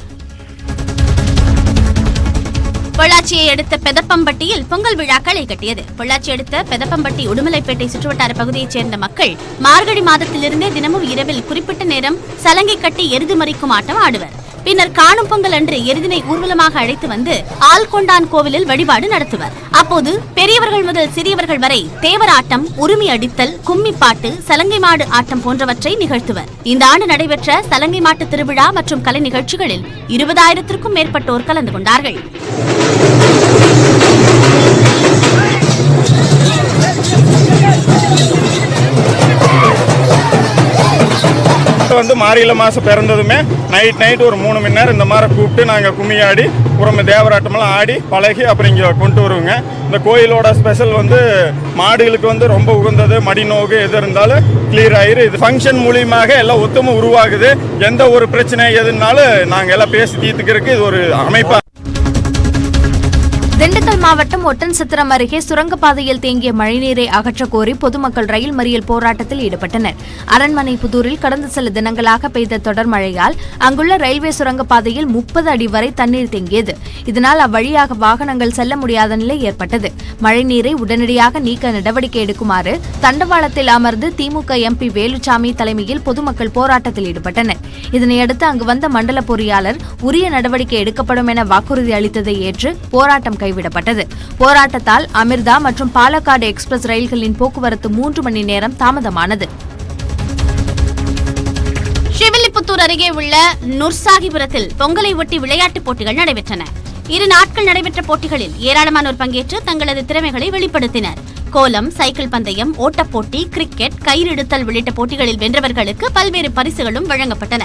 பொள்ளாச்சியை அடுத்த பெதப்பம்பட்டியில் பொங்கல் விழா களை கட்டியது. பொள்ளாச்சி அடுத்த பெதப்பம்பட்டி உடுமலைப்பேட்டை சுற்றுவட்டார பகுதியைச் சேர்ந்த மக்கள் மார்கழி மாதத்திலிருந்தே தினமும் இரவில் குறிப்பிட்ட நேரம் சலங்கை கட்டி எருது மறிக்கும் ஆட்டம் ஆடுவர். பின்னர் காணும் பொங்கல் அன்று எருதினை ஊர்வலமாக அழைத்து வந்து ஆள்கொண்டான் கோவிலில் வழிபாடு நடத்துவர். அப்போது பெரியவர்கள் முதல் சிறியவர்கள் வரை தேவராட்டம், உரிமை அடித்தல், கும்மி பாட்டு, சலங்கை மாடு ஆட்டம் போன்றவற்றை நிகழ்த்துவர். இந்த ஆண்டு நடைபெற்ற சலங்கை மாட்டு திருவிழா மற்றும் கலை நிகழ்ச்சிகளில் 20,000க்கும் மேற்பட்டோர் கலந்து கொண்டார்கள். வந்து மாரியில மாதம் பிறந்ததுமே நைட் ஒரு 3 மணி நேரம் இந்த மாதிரி கூப்பிட்டு நாங்கள் கும்மியாடி புறமே தேவராட்டமெல்லாம் ஆடி பழகி அப்புறம் இங்கே கொண்டு வருவோங்க. இந்த கோயிலோட ஸ்பெஷல் வந்து மாடுகளுக்கு வந்து ரொம்ப உகந்தது. மடி நோகு எது இருந்தாலும் கிளியர் ஆயிரு. இது ஃபங்க்ஷன் மூலியமாக எல்லாம் ஒத்துமை உருவாகுது. எந்த ஒரு பிரச்சனை எதுனாலும் நாங்கள் எல்லாம் பேசி தீர்த்துக்கிறதுக்கு இது ஒரு அமைப்பாக. திண்டுக்கல் மாவட்டம் ஒட்டன்சத்திரம் அருகே சுரங்கப்பாதையில் தேங்கிய மழைநீரை அகற்றக் கோரி பொதுமக்கள் ரயில் மறியல் போராட்டத்தில் ஈடுபட்டனர். அரண்மனை புதூரில் கடந்த சில தினங்களாக பெய்த தொடர் மழையால் அங்குள்ள ரயில்வே சுரங்கப்பாதையில் 30 அடி வரை தண்ணீர் தேங்கியது. இதனால் அவ்வழியாக வாகனங்கள் செல்ல முடியாத நிலை ஏற்பட்டது. மழைநீரை உடனடியாக நீக்க நடவடிக்கை எடுக்குமாறு தண்டவாளத்தில் அமர்ந்து திமுக MP வேலுச்சாமி தலைமையில் பொதுமக்கள் போராட்டத்தில் ஈடுபட்டனர். இதனையடுத்து அங்கு வந்த மண்டல பொறியாளர் உரிய நடவடிக்கை எடுக்கப்படும் என வாக்குறுதி அளித்ததை ஏற்று போராட்டம் கைவிடப்பட்டது. போராட்டத்தால் அமிர்தா மற்றும் பாலக்காடு எக்ஸ்பிரஸ் ரயில்களின் போக்குவரத்து 3 மணி நேரம் தாமதமானது. ஸ்ரீவில்லிபுத்தூர் அருகே உள்ள நுர்சாகிபுரத்தில் பொங்கலை ஒட்டி விளையாட்டுப் போட்டிகள் நடைபெற்றன. இரு நாட்கள் நடைபெற்ற போட்டிகளில் ஏராளமானோர் பங்கேற்று தங்களது திறமைகளை வெளிப்படுத்தினர். கோலம், சைக்கிள் பந்தயம், ஓட்டப்போட்டி, கிரிக்கெட், கயிறு இழுத்தல் உள்ளிட்ட போட்டிகளில் வென்றவர்களுக்கு பல்வேறு பரிசுகளும் வழங்கப்பட்டன.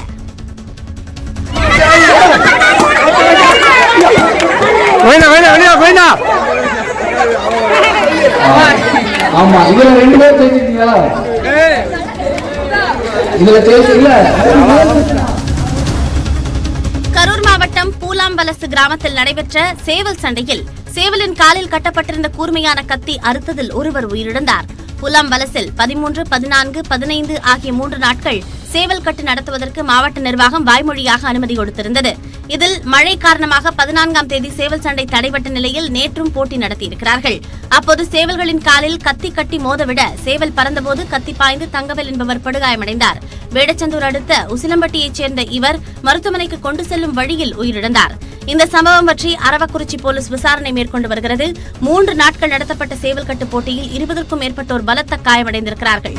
கரூர் மாவட்டம் பூலாம்பலசு கிராமத்தில் நடைபெற்ற சேவல் சண்டையில் சேவலின் காலில் கட்டப்பட்டிருந்த கூர்மையான கத்தி அறுத்ததில் ஒருவர் உயிரிழந்தார். பூலாம்பலசில் 13, 14, 15 ஆகிய 3 நாட்கள் சேவல் கட்டு நடத்துவதற்கு மாவட்ட நிர்வாகம் வாய்மொழியாக அனுமதி கொடுத்திருந்தது. இதில் மழை காரணமாக 14ஆம் தேதி சேவல் சண்டை தடைபட்ட நிலையில் நேற்றும் போட்டி நடத்தியிருக்கிறார்கள். அப்போது சேவல்களின் காலில் கத்தி கட்டி மோதவிட சேவல் பறந்தபோது கத்தி பாய்ந்து தங்கவேல் என்பவர் படுகாயமடைந்தார். வேடச்சந்தூர் அடுத்த உசிலம்பட்டியைச் சேர்ந்த இவர் மருத்துவமனைக்கு கொண்டு செல்லும் வழியில் உயிரிழந்தார். இந்த சம்பவம் பற்றி அரவக்குறிச்சி போலீஸ் விசாரணை மேற்கொண்டு வருகிறது. 3 நாட்கள் நடத்தப்பட்ட சேவல் கட்டு போட்டியில் 20க்கும் மேற்பட்டோர் பலத்த காயமடைந்திருக்கிறார்கள்.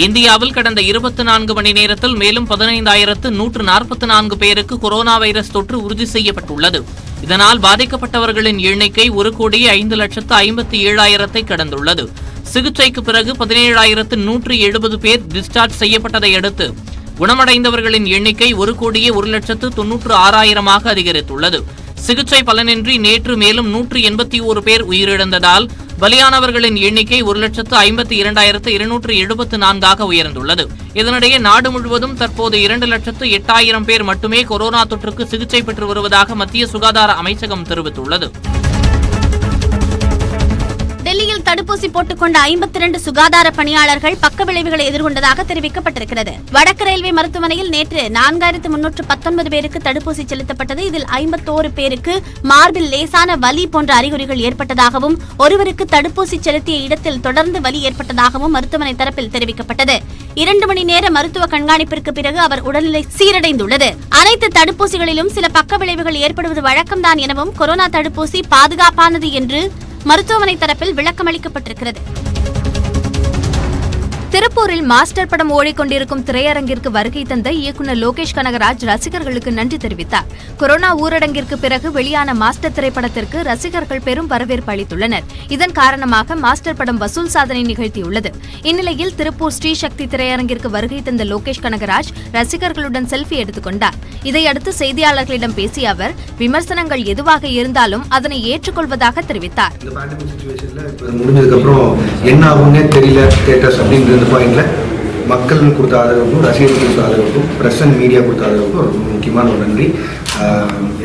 இந்தியாவில் கடந்த 24 மணி நேரத்தில் மேலும் 15,144 பேருக்கு கொரோனா வைரஸ் தொற்று உறுதி செய்யப்பட்டுள்ளது. இதனால் பாதிக்கப்பட்டவர்களின் எண்ணிக்கை 1,57,57,000 கடந்துள்ளது. சிகிச்சைக்கு பிறகு 17,170 பேர் டிஸ்சார்ஜ் செய்யப்பட்டதை அடுத்து குணமடைந்தவர்களின் எண்ணிக்கை 1,01,96,000 அதிகரித்துள்ளது. சிகிச்சை பலனின்றி நேற்று மேலும் 181 பேர் உயிரிழந்ததால் பலியானவர்களின் எண்ணிக்கை 1,52,274 உயர்ந்துள்ளது. இதனிடையே நாடு முழுவதும் தற்போது 2,08,000 பேர் மட்டுமே கொரோனா தொற்றுக்கு சிகிச்சை பெற்று வருவதாக மத்திய சுகாதார அமைச்சகம் தெரிவித்துள்ளது. டெல்லியில் தடுப்பூசி போட்டுக்கொண்ட 52 சுகாதார பணியாளர்கள் பக்க விளைவுகளை எதிர்கொண்டதாக தெரிவிக்கப்பட்டிருக்கிறது. வடக்கு ரயில்வே மருத்துவமனையில் நேற்று 4,319 பேருக்கு தடுப்பூசி செலுத்தப்பட்டது. இதில் 51 பேருக்கு மார்பில் லேசான வலி போன்ற அறிகுறிகள் ஏற்பட்டதாகவும் ஒருவருக்கு தடுப்பூசி செலுத்திய இடத்தில் தொடர்ந்து வலி ஏற்பட்டதாகவும் மருத்துவமனை தரப்பில் தெரிவிக்கப்பட்டது. 2 மணி நேர மருத்துவ கண்காணிப்பிற்கு பிறகு அவர் உடல்நிலை சீரடைந்துள்ளது. அனைத்து தடுப்பூசிகளிலும் சில பக்க விளைவுகள் ஏற்படுவது வழக்கம்தான் எனவும் கொரோனா தடுப்பூசி பாதுகாப்பானது என்று மருத்துவமனை தரப்பில் விளக்கமளிக்கப்பட்டிருக்கிறது. திருப்பூரில் மாஸ்டர் படம் ஓடிக்கொண்டிருக்கும் திரையரங்கிற்கு வருகை தந்த இயக்குநர் லோகேஷ் கனகராஜ் ரசிகர்களுக்கு நன்றி தெரிவித்தார். கொரோனா ஊரடங்கிற்கு பிறகு வெளியான மாஸ்டர் திரைப்படத்திற்கு ரசிகர்கள் பெரும் வரவேற்பு அளித்துள்ளனர். இதன் காரணமாக மாஸ்டர் படம் வசூல் சாதனை நிகழ்த்தியுள்ளது. இந்நிலையில் திருப்பூர் ஸ்ரீசக்தி திரையரங்கிற்கு வருகை தந்த லோகேஷ் கனகராஜ் ரசிகர்களுடன் செல்ஃபி எடுத்துக் கொண்டார். இதையடுத்து செய்தியாளர்களிடம் பேசிய அவர் விமர்சனங்கள் எதுவாக இருந்தாலும் அதனை ஏற்றுக்கொள்வதாக தெரிவித்தார். பாயிண்ட்ல மக்கள் கொடுத்த ஆதரவுக்கும் ரசிகர்கள் கொடுத்த ஆதரவுக்கும் பிரஸ் அண்ட் மீடியா கொடுத்த ஆதரவுக்கும் ஒரு முக்கியமான ஒரு நன்றி.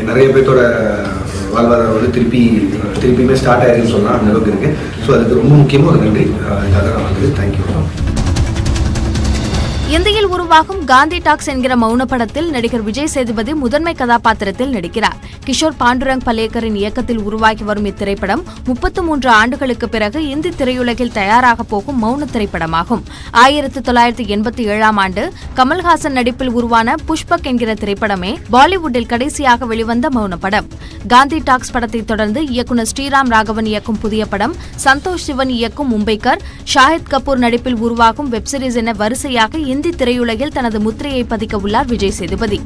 நிறைய பேர்த்தோட வாழ்வாதாரம் வந்து திருப்பியுமே ஸ்டார்ட் ஆயிருக்குன்னு சொல்லலாம், அந்த அளவுக்கு இருக்கு. ஸோ அதுக்கு ரொம்ப முக்கியமாக ஒரு நன்றி. இதுக்காக நான் வந்தது. தேங்க்யூ. இந்தியில் உருவாகும் காந்தி டாக்ஸ் என்கிற மௌன படத்தில் நடிகர் விஜய் சேதுபதி முதன்மை கதாபாத்திரத்தில் நடிக்கிறார். கிஷோர் பாண்டுரங் பலேக்கரின் இயக்கத்தில் உருவாகி வரும் இத்திரைப்படம் 33 ஆண்டுகளுக்கு பிறகு இந்தி திரையுலகில் தயாராக போகும் மௌன திரைப்படமாகும். 1987ஆம் ஆண்டு கமல்ஹாசன் நடிப்பில் உருவான புஷ்பக் என்கிற திரைப்படமே பாலிவுட்டில் கடைசியாக வெளிவந்த மௌன படம். காந்தி டாக்ஸ் படத்தை தொடர்ந்து இயக்குநர் ஸ்ரீராம் ராகவன் இயக்கும் புதிய படம், சந்தோஷ் சிவன் இயக்கும் மும்பைக்கர், ஷாஹித் கபூர் நடிப்பில் உருவாகும் வெப்சீரிஸ் என வரிசையாக இந்தி திரையுலகில் தனது முத்திரையை பதிக்க உள்ளார் விஜய் சேதுபதி.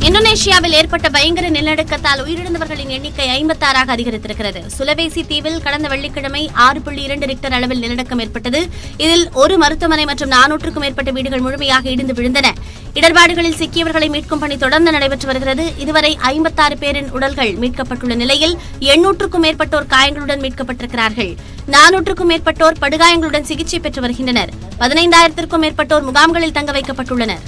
இந்தோனேஷியாவில் ஏற்பட்ட பயங்கர நிலநடுக்கத்தால் உயிரிழந்தவர்களின் எண்ணிக்கை 56ஆக அதிகரித்திருக்கிறது. சுலவேசி தீவில் கடந்த வெள்ளிக்கிழமை 6.2 ரிக்டர் அளவில் நிலநடுக்கம் ஏற்பட்டது. இதில் ஒரு மருத்துவமனை மற்றும் 400க்கும் மேற்பட்ட வீடுகள் முழுமையாக இடிந்து விழுந்தன. இடர்பாடுகளில் சிக்கியவர்களை மீட்கும் பணி தொடர்ந்து நடைபெற்று வருகிறது. இதுவரை 56 பேரின் உடல்கள் மீட்கப்பட்டுள்ள நிலையில் 800க்கும் மேற்பட்டோர் காயங்களுடன் மீட்கப்பட்டிருக்கிறார்கள். 400க்கும் மேற்பட்டோர் படுகாயங்களுடன் சிகிச்சை பெற்று வருகின்றனர். 15,000க்கும் மேற்பட்டோர் முகாம்களில் தங்க வைக்கப்பட்டுள்ளனர்.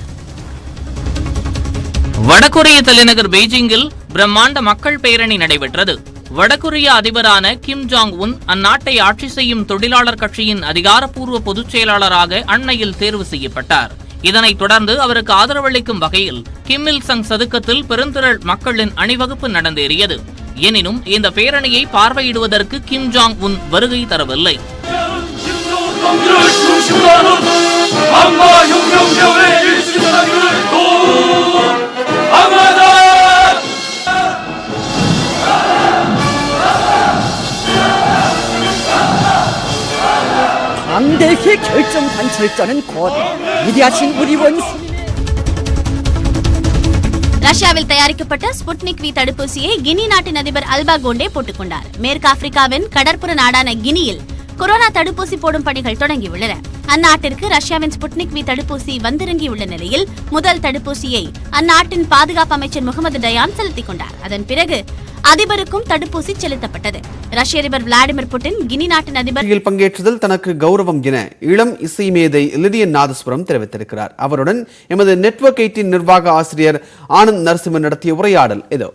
வடகொரிய தலைநகர் பெய்ஜிங்கில் பிரம்மாண்ட மக்கள் பேரணி நடைபெற்றது. வடகொரிய அதிபரான கிம் ஜாங் உன் அந்நாட்டை ஆட்சி செய்யும் தொழிலாளர் கட்சியின் அதிகாரப்பூர்வ பொதுச் செயலாளராக அண்மையில் தேர்வு செய்யப்பட்டார். இதனைத் தொடர்ந்து அவருக்கு ஆதரவளிக்கும் வகையில் கிம் இல் சங் சதுக்கத்தில் பெருந்திரள் மக்களின் அணிவகுப்பு நடந்தேறியது. எனினும் இந்த பேரணியை பார்வையிடுவதற்கு கிம் ஜாங் உன் வருகை தரவில்லை. 강대희의 결정 관철자는 곧 위대하신 우리 원수. ரஷ்யாவில் தயாரிக்கப்பட்ட ஸ்புட்னிக் வி தடுப்பூசியை கினி நாட்டின் அதிபர் அல்பா கோண்டே போட்டுக் கொண்டார். மேற்கு ஆப்பிரிக்காவின் கடற்புற நாடான கினியில் கொரோனா தடுப்பூசி போடும் பணிகள் தொடங்கியுள்ளன. அந்நாட்டிற்கு ரஷ்யாவின் ஸ்புட்னிக் வி தடுப்பூசி வந்திறங்கியுள்ள நிலையில் முதல் தடுப்பூசியை அந்நாட்டின் பாதுகாப்பு அமைச்சர் முகமது டயான் செலுத்திக் கொண்டார். அதன் பிறகு அதிபருக்கும் தடுப்பூசி செலுத்தப்பட்டது. ரஷ்ய அதிபர் விளாடிமிர் புட்டின் கினி நாட்டின் அதிபர் பங்கேற்றதில் தனக்கு கௌரவம் என இளம் இசை மேதை லிடியன் நாதஸ்வரம் தெரிவித்திருக்கிறார். அவருடன் எமது நெட்வொர்க் 18 நிர்வாக ஆசிரியர் ஆனந்த் நரசிம்மன் நடத்திய உரையாடல் இதோ.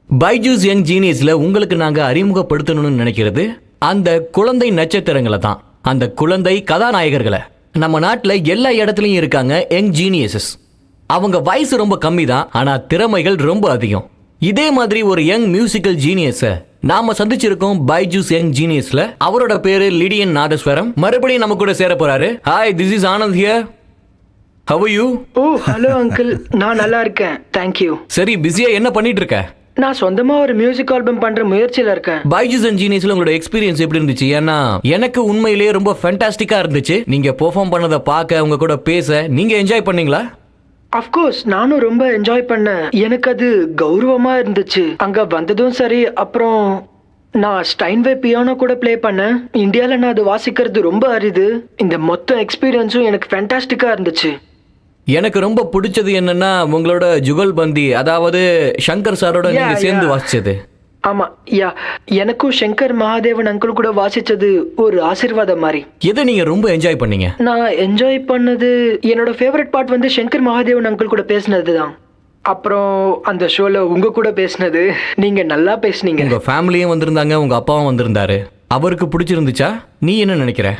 பைஜூஸ் யங் ஜீனியஸ்ல உங்களுக்கு நாங்க அறிமுகப்படுத்தணும்னு நினைக்கிறது அந்த குழந்தை நட்சத்திரங்களை தான். அந்த குழந்தை கதாநாயகர்களை நம்ம நாட்டில் எல்லா இடத்துலையும் இருக்காங்க. யங் ஜீனியஸஸ் அவங்க வயசு ரொம்ப கம்மி தான், ஆனா திறமைகள் ரொம்ப அதிகம். இதே மாதிரி ஒரு யங் மியூசிக்கல் ஜீனியஸை நாம சந்திச்சிருக்கோம் பைஜூஸ் யங் ஜீனியஸ்ல. அவரோட பேரு லிடியன் நாதஸ்வரம். மறுபடியும் நம்ம கூட சேர போறாரு. Hi, this is Anand here. How are you? Oh hello uncle, நான் நல்லா இருக்கேன், தேங்க்யூ. சரி, பிஸியா என்ன பண்ணிட்டு இருக்க? நான் சொந்தமா ஒரு மியூசிக் ஆல்பம் பண்ற முயற்சியில இருக்கேன். பைஜூஸ் அண்ட் ஜீனியஸ்ல உங்களோட எக்ஸ்பீரியன்ஸ் எப்படி இருந்துச்சு? ஏன்னா எனக்கு உண்மையிலேயே ரொம்ப ஃபேண்டாஸ்டிக்கா இருந்துச்சு. நீங்க பெர்ஃபார்ம் பண்ணதை பார்க்க, உங்க கூட பேச நீங்க என்ஜாய் பண்ணீங்களா? அஃப்கோர்ஸ் நானும் ரொம்ப என்ஜாய் பண்ணேன். எனக்கு அது கௌரவமா இருந்துச்சு. அங்க வந்ததும் சரி. அப்புறம் நான் ஸ்டைன்வே பியானோ கூட ப்ளே பண்ணேன். இந்தியாவில் நான் அது வாசிக்கிறது ரொம்ப அரிது. இந்த மொத்த எக்ஸ்பீரியன்ஸும் எனக்கு ஃபேண்டாஸ்டிக்கா இருந்துச்சு. எனக்கு ரொம்ப பிடிச்சது என்னன்னா உங்களோட ஜுகல்பந்தி, அதாவது சங்கர் சாரோட நீங்க சேர்ந்து வாசிச்சது. ஆமா, யா, எனக்கும் சங்கர் மகாதேவன் அங்கிள் கூட வாசிச்சது ஒரு ஆசீர்வாதம் மாதிரி. எதை நீங்க ரொம்ப என்ஜாய் பண்ணீங்க? நான் என்ஜாய் பண்ணது என்னோட ஃபேவரட் பார்ட் வந்து சங்கர் மகாதேவன் அங்கிள் கூட பேசினது தான். அப்புறம் அந்த ஷோல உங்க கூட பேசினது. நீங்க நல்லா பேசுனீங்க. உங்க ஃபேமிலியும் வந்திருந்தாங்க, உங்க அப்பாவும் வந்திருந்தாரு. அவருக்கு பிடிச்சிருந்துச்சா? நீ என்ன நினைக்கிற?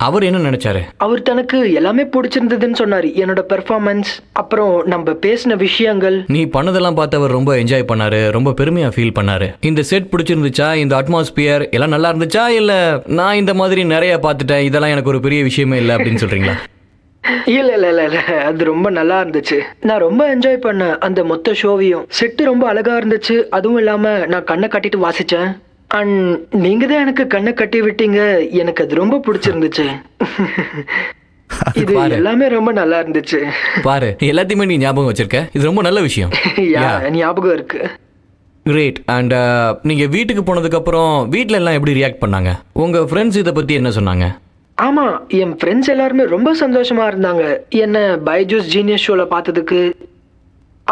அவர் என்ன நினைச்சாரு? அவர் தனக்கு எல்லாமே பிடிச்சிருந்ததுன்னு சொன்னாரு. என்னோட பெர்ஃபார்மன்ஸ், அப்புறம் நம்ம பேசின விஷயங்கள். நீ பண்ணதெல்லாம் பார்த்து அவர் ரொம்ப என்ஜாய் பண்ணாரு, ரொம்ப பெருமையா ஃபீல் பண்ணாரு. இந்த செட் பிடிச்சிருந்துச்சா? இந்த அட்மாஸ்பியர் எல்லாம் நல்லா இருந்துச்சா? இல்ல நான் இந்த மாதிரி நிறைய பார்த்துட்டேன், இதெல்லாம் எனக்கு ஒரு பெரிய விஷயமே இல்லை அப்படின்னு சொல்றீங்களா? இல்ல இல்ல இல்ல இல்ல, அது ரொம்ப நல்லா இருந்துச்சு. நான் ரொம்ப என்ஜாய் பண்ணேன் அந்த மொத்த ஷோவையும். செட்டு ரொம்ப அழகா இருந்துச்சு. அதுவும் இல்லாம நான் கண்ணை கட்டிட்டு வாசிச்சேன். அண்ட் நீங்க தான் எனக்கு கண்ணை கட்டி விட்டீங்க. எனக்கு அது ரொம்ப பிடிச்சிருந்துச்சு. இது எல்லாமே ரொம்ப நல்லா இருந்துச்சு. பாரு, எல்லாத்தையுமே நீ ஞாபகம் வச்சிருக்க. இது ரொம்ப நல்ல விஷயம். ஞாபகம் இருக்கு. கிரேட். அண்ட் நீங்க வீட்டுக்கு போனதுக்கு அப்புறம் வீட்ல எல்லாம் எப்படி ரியாக்ட் பண்ணாங்க? உங்க ஃப்ரெண்ட்ஸ் இதை பத்தி என்ன சொன்னாங்க? ஆமா, என் ஃப்ரெண்ட்ஸ் எல்லாருமே ரொம்ப சந்தோஷமா இருந்தாங்க. என்ன பைஜூஸ் ஜீனியஸ் ஷோல பார்த்ததுக்கு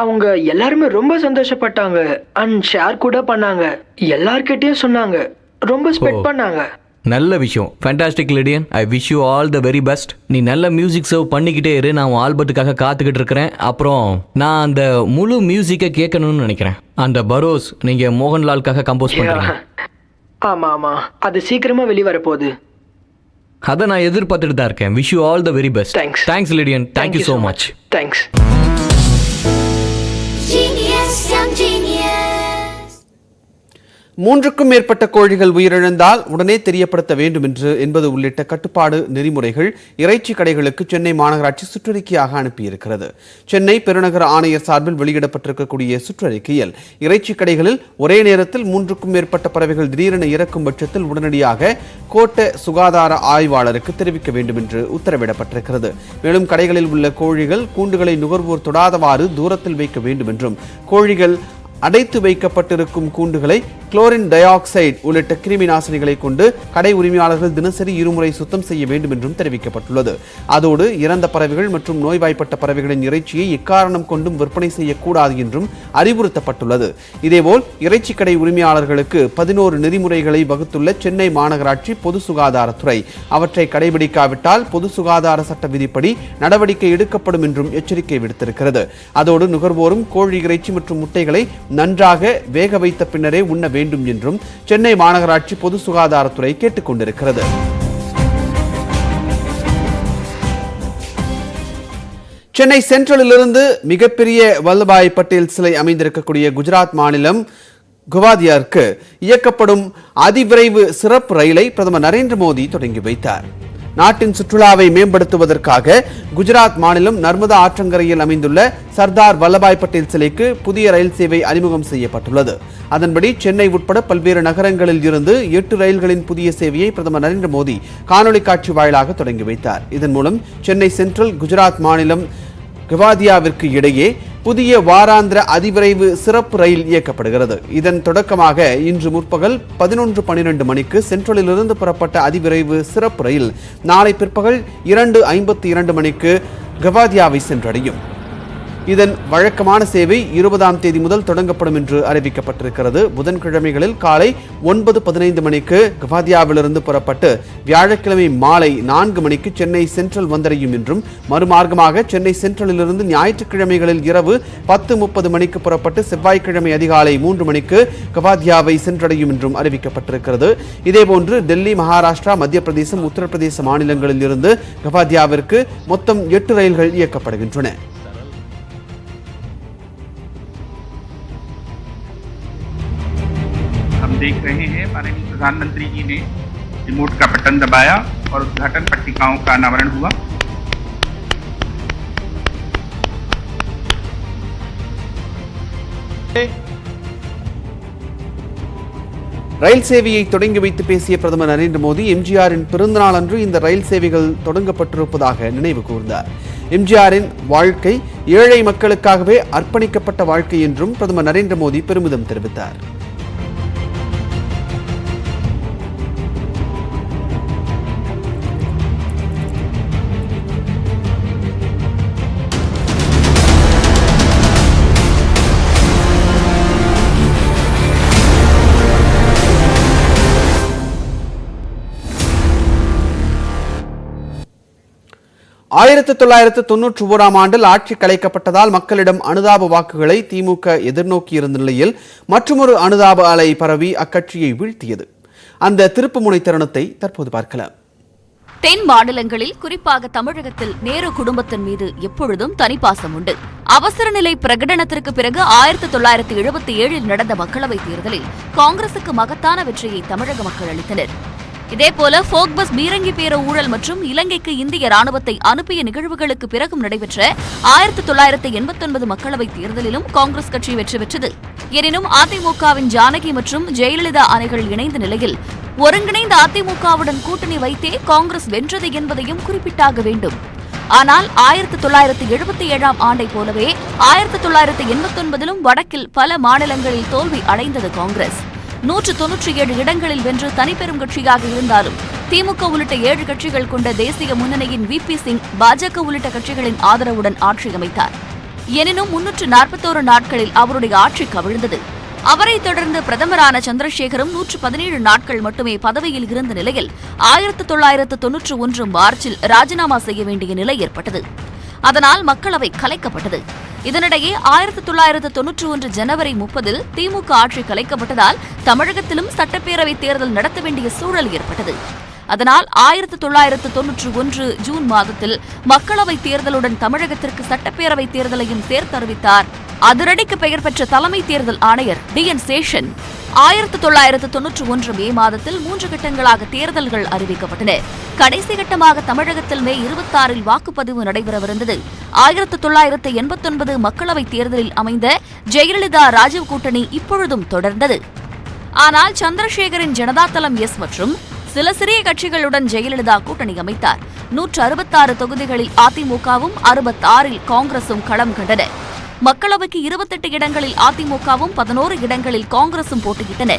அவங்க எல்லாருமே ரொம்ப சந்தோஷப்பட்டாங்க. அண்ட் ஷேர் கூட பண்ணாங்க. எல்லார்கிட்டயும் சொன்னாங்க. ரொம்ப ஸ்பெட் பண்ணாங்க. நல்ல விஷயம். Fantastic Lydian. I wish you all the very best. நீ நல்ல மியூசிக் சர்வ் பண்ணிக்கிட்டே இரு. நான் உன் ஆல்பத்துக்காக காத்துக்கிட்டு இருக்கிறேன். அப்புறம் நான் அந்த முழு மியூசிக்கை கேட்கணும்னு நினைக்கிறேன். அந்த பரோஸ் நீங்க மோகன்லால்காக கம்போஸ் பண்றீங்க. ஆமா ஆமா, அது சீக்கிரமா வெளிவர போகுது. அதை நான் எதிர்பார்த்துட்டு தான் இருக்கேன். Wish you all the very best. Thanks Lydian. Thank you so much. Thanks. மூன்றுக்கும் மேற்பட்ட கோழிகள் உயிரிழந்தால் உடனே தெரியப்படுத்த வேண்டும் என்பது உள்ளிட்ட கட்டுப்பாடு நெறிமுறைகள் இறைச்சி கடைகளுக்கு சென்னை மாநகராட்சி சுற்றறிக்கையாக அனுப்பியிருக்கிறது. சென்னை பெருநகர ஆணையர் சார்பில் வெளியிடப்பட்டிருக்கக்கூடிய சுற்றறிக்கையில் இறைச்சி கடைகளில் ஒரே நேரத்தில் 3க்கும் மேற்பட்ட பறவைகள் திடீரென இறக்கும் பட்சத்தில் உடனடியாக கோட்ட சுகாதார ஆய்வாளருக்கு தெரிவிக்க வேண்டும் என்று உத்தரவிடப்பட்டிருக்கிறது. மேலும் கடைகளில் உள்ள கோழிகள் கூண்டுகளை நுகர்வோர் தொடாதவாறு தூரத்தில் வைக்க வேண்டும் என்றும், கோழிகள் அடைத்து வைக்கப்பட்டிருக்கும் கூண்டுகளை குளோரின் டை ஆக்சைடு உள்ளிட்ட கிருமி நாசினிகளை கொண்டு கடை உரிமையாளர்கள் தினசரி இருமுறை சுத்தம் செய்ய வேண்டும் என்றும் தெரிவிக்கப்பட்டுள்ளது. அதோடு இறந்த பறவைகள் மற்றும் நோய்வாய்ப்பட்ட பறவைகளின் இறைச்சியை எக்காரணம் கொண்டும் விற்பனை செய்யக்கூடாது என்றும் அறிவுறுத்தப்பட்டுள்ளது. இதேபோல் இறைச்சி கடை உரிமையாளர்களுக்கு 11 நெறிமுறைகளை வகுத்துள்ள சென்னை மாநகராட்சி பொது சுகாதாரத்துறை அவற்றை கடைபிடிக்காவிட்டால் பொது சுகாதார சட்ட விதிப்படி நடவடிக்கை எடுக்கப்படும் என்றும் எச்சரிக்கை விடுத்திருக்கிறது. அதோடு நுகர்வோரும் கோழி இறைச்சி மற்றும் முட்டைகளை நன்றாக வேக வைத்த பின்னரே உண்ண வேண்டும் என்றும் சென்னை மாநகராட்சி பொது சுகாதாரத்துறை கேட்டுக் கொண்டிருக்கிறது. சென்னை சென்ட்ரலிலிருந்து மிகப்பெரிய வல்லபாய் பட்டேல் சிலை அமைந்திருக்கக்கூடிய குஜராத் மாநிலம் குவாதியாருக்கு இயக்கப்படும் அதிவிரைவு சிறப்பு ரயிலை பிரதமர் நரேந்திர மோடி தொடங்கி வைத்தார். நாட்டின் சுற்றுலாவை மேம்படுத்துவதற்காக குஜராத் மாநிலம் நர்மதா ஆற்றங்கரையில் அமைந்துள்ள சர்தார் வல்லபாய் பட்டேல் சிலைக்கு புதிய ரயில் சேவை அறிமுகம் செய்யப்பட்டுள்ளது. அதன்படி சென்னை உட்பட பல்வேறு நகரங்களில் இருந்து 8 ரயில்களின் புதிய சேவையை பிரதமர் நரேந்திர மோடி காணொலி காட்சி வாயிலாக தொடங்கி வைத்தார். இதன் மூலம் சென்னை சென்ட்ரல் குஜராத் மாநிலம் கவாதியாவிற்கு இடையே புதிய வாராந்திர அதிவிரைவு சிறப்பு ரயில் இயக்கப்படுகிறது. இதன் தொடக்கமாக இன்று முற்பகல் 11:12 மணிக்கு சென்ட்ரலிலிருந்து புறப்பட்ட அதிவிரைவு சிறப்பு ரயில் நாளை பிற்பகல் 2:52 மணிக்கு கவாதியாவை சென்றடையும். இதன் வழக்கமான சேவை 20ஆம் தேதி முதல் தொடங்கப்படும் என்று அறிவிக்கப்பட்டிருக்கிறது. புதன்கிழமைகளில் காலை 9:15 மணிக்கு கவாதியாவிலிருந்து புறப்பட்டு வியாழக்கிழமை மாலை 4 மணிக்கு சென்னை சென்ட்ரல் வந்தடையும் என்றும், மறுமார்க்கமாக சென்னை சென்ட்ரலிலிருந்து ஞாயிற்றுக்கிழமைகளில் இரவு 10:30 மணிக்கு புறப்பட்டு செவ்வாய்க்கிழமை அதிகாலை 3 மணிக்கு கவாதியாவை சென்றடையும் என்றும் அறிவிக்கப்பட்டிருக்கிறது. இதேபோன்று டெல்லி, மகாராஷ்டிரா, மத்திய பிரதேசம், உத்தரப்பிரதேச மாநிலங்களில் இருந்து கவாதியாவிற்கு மொத்தம் 8 ரயில்கள் இயக்கப்படுகின்றன. हम देख रहे हैं माननीय प्रधानमंत्री जी ने रिमोट का बटन दबाया और उद्घाटन पट्टिकाओं का अनावरण हुआ. ரயில் சேவையை தொடங்கி வைத்து பேசிய பிரதமர் நரேந்திர மோடி எம்ஜிஆரின் பிறந்தநாள் அன்று இந்த ரயில் சேவைகள் தொடங்கப்பட்டிருப்பதாக நினைவு கூர்ந்தார். எம்ஜிஆரின் வாழ்க்கை ஏழை மக்களுக்காகவே அர்ப்பணிக்கப்பட்ட வாழ்க்கை என்றும் பிரதமர் நரேந்திர மோடி பெருமிதம் தெரிவித்தார். ஆயிரத்து 1991 ஆண்டில் ஆட்சி கலைக்கப்பட்டதால் மக்களிடம் அனுதாப வாக்குகளை திமுக எதிர்நோக்கியிருந்த நிலையில் மற்றொரு அனுதாப அலை பரவி அக்கட்சியை வீழ்த்தியது. அந்த திருப்புமுனை தருணத்தை தற்போது பார்க்கலாம். தென் மாநிலங்களில், குறிப்பாக தமிழகத்தில் நேரு குடும்பத்தின் மீது எப்பொழுதும் தனிப்பாசம் உண்டு. அவசர நிலை பிரகடனத்திற்கு பிறகு 1977 நடந்த மக்களவைத் தேர்தலில் காங்கிரசுக்கு மகத்தான வெற்றியை தமிழக மக்கள் அளித்தனர். இதேபோல போக்பஸ் பீரங்கி பேர ஊழல் மற்றும் இலங்கைக்கு இந்திய ராணுவத்தை அனுப்பிய நிகழ்வுகளுக்கு பிறகும் நடைபெற்ற 1989 மக்களவைத் தேர்தலிலும் காங்கிரஸ் கட்சி வெற்றி பெற்றது. எனினும் அதிமுகவின் ஜானகி மற்றும் ஜெயலலிதா அணிகள் இணைந்த நிலையில் ஒருங்கிணைந்த அதிமுகவுடன் கூட்டணி வைத்தே காங்கிரஸ் வென்றது என்பதையும் குறிப்பிட்டாக வேண்டும். ஆனால் 1977 ஆண்டை போலவே 1989 வடக்கில் பல மாநிலங்களில் தோல்வி அடைந்தது காங்கிரஸ். 197 இடங்களில் வென்று தனிப்பெரும் கட்சியாக இருந்தாலும் திமுக உள்ளிட்ட 7 கட்சிகள் கொண்ட தேசிய முன்னணியின் VP சிங் பாஜக உள்ளிட்ட கட்சிகளின் ஆதரவுடன் ஆட்சி அமைத்தார். எனினும் 341 நாட்களில் அவருடைய ஆட்சி கவிழ்ந்தது. அவரைத் தொடர்ந்து பிரதமரான சந்திரசேகரும் 117 நாட்கள் மட்டுமே பதவியில் இருந்த நிலையில் 1991 மார்ச்சில் ராஜினாமா செய்ய வேண்டிய நிலை ஏற்பட்டது. அதனால் மக்களவை கலைக்கப்பட்டது. இதனிடையே 1991 ஜனவரி 30 திமுக ஆட்சி கலைக்கப்பட்டதால் தமிழகத்திலும் சட்டப்பேரவைத் தேர்தல் நடத்த வேண்டிய சூழல் ஏற்பட்டது. அதனால் 1991 ஜூன் மாதத்தில் மக்களவைத் தேர்தலுடன் தமிழகத்திற்கு சட்டப்பேரவைத் தேர்தலையும் சேர்த்தறிவித்தார் அதிரடிக்கு பெயர் பெற்ற தலைமை தேர்தல் ஆணையர் DN சேஷன். 1991 மே மாதத்தில் 3 கட்டங்களாக தேர்தல்கள் அறிவிக்கப்பட்டன. கடைசி கட்டமாக தமிழகத்தில் மே 26 வாக்குப்பதிவு நடைபெறவிருந்தது. 1989 மக்களவைத் தேர்தலில் அமைந்த ஜெயலலிதா ராஜீவ் கூட்டணி இப்பொழுதும் தொடர்ந்தது. ஆனால் சந்திரசேகரின் ஜனதாதளம் எஸ் மற்றும் சில சிறிய கட்சிகளுடன் ஜெயலலிதா கூட்டணி அமைத்தார். 166 தொகுதிகளில் அதிமுகவும் 66இல் காங்கிரசும் களம் கண்டன. மக்களவைக்கு 28 இடங்களில் அதிமுகவும் 11 இடங்களில் காங்கிரசும் போட்டியிட்டன.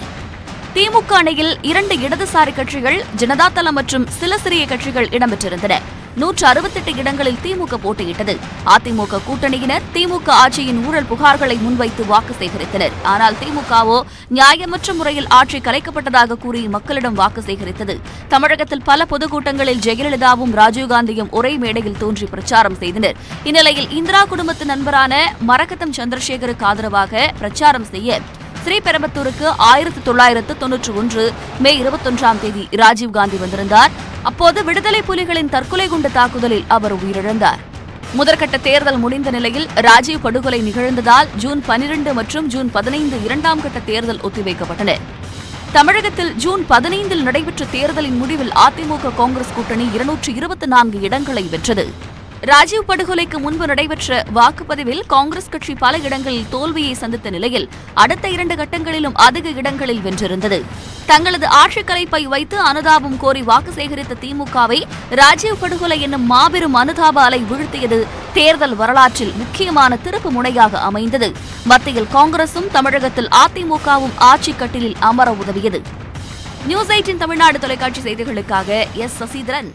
திமுக அணியில் 2 இடதுசாரி கட்சிகள், ஜனதாதளம் மற்றும் சில சிறிய கட்சிகள் இடம்பெற்றிருந்தன. 168 இடங்களில் திமுக போட்டியிட்டது. அதிமுக கூட்டணியினர் திமுக ஆட்சியின் ஊழல் புகார்களை முன்வைத்து வாக்கு சேகரித்தனர். ஆனால் திமுகவோ நியாயமற்ற முறையில் ஆட்சி கலைக்கப்பட்டதாக கூறி மக்களிடம் வாக்கு சேகரித்தது. தமிழகத்தில் பல பொதுக்கூட்டங்களில் ஜெயலலிதாவும் ராஜீவ்காந்தியும் ஒரே மேடையில் தோன்றி பிரச்சாரம் செய்தனர். இந்நிலையில் இந்திரா குடும்பத்து நண்பரான மரகதம் சந்திரசேகருக்கு ஆதரவாக பிரச்சாரம் செய்ய ஸ்ரீபெரும்புத்தூருக்கு 1991 மே 21ஆம் தேதி ராஜீவ்காந்தி வந்திருந்தார். அப்போது விடுதலை புலிகளின் தற்கொலை குண்டு தாக்குதலில் அவர் உயிரிழந்தார். முதற்கட்ட தேர்தல் முடிந்த நிலையில் ராஜீவ் படுகொலை நிகழ்ந்ததால் ஜூன் 12 மற்றும் ஜூன் 15 இரண்டாம் கட்ட தேர்தல் ஒத்திவைக்கப்பட்டன. தமிழகத்தில் ஜூன் 15 நடைபெற்ற தேர்தலின் முடிவில் அதிமுக காங்கிரஸ் கூட்டணி 224 இடங்களை வென்றது. ராஜீவ் படுகொலைக்கு முன்பு நடைபெற்ற வாக்குப்பதிவில் காங்கிரஸ் கட்சி பல இடங்களில் தோல்வியை சந்தித்த நிலையில் அடுத்த 2 கட்டங்களிலும் அதிக இடங்களில் வென்றிருந்தது. தங்களது ஆட்சிக் கலைப்பை வைத்து அனுதாபம் கோரி வாக்கு சேகரித்த திமுகவை ராஜீவ் படுகொலை என்னும் மாபெரும் அனுதாப அலை வீழ்த்தியது தேர்தல் வரலாற்றில் முக்கியமான திருப்பு முனையாக அமைந்தது. மத்தியில் காங்கிரசும் தமிழகத்தில் அதிமுகவும் ஆட்சிக் கட்டிலில் அமர உதவியது. நியூஸ் 18 தமிழ்நாடு தொலைக்காட்சி செய்திகளுக்காக எஸ். சசிதரன்.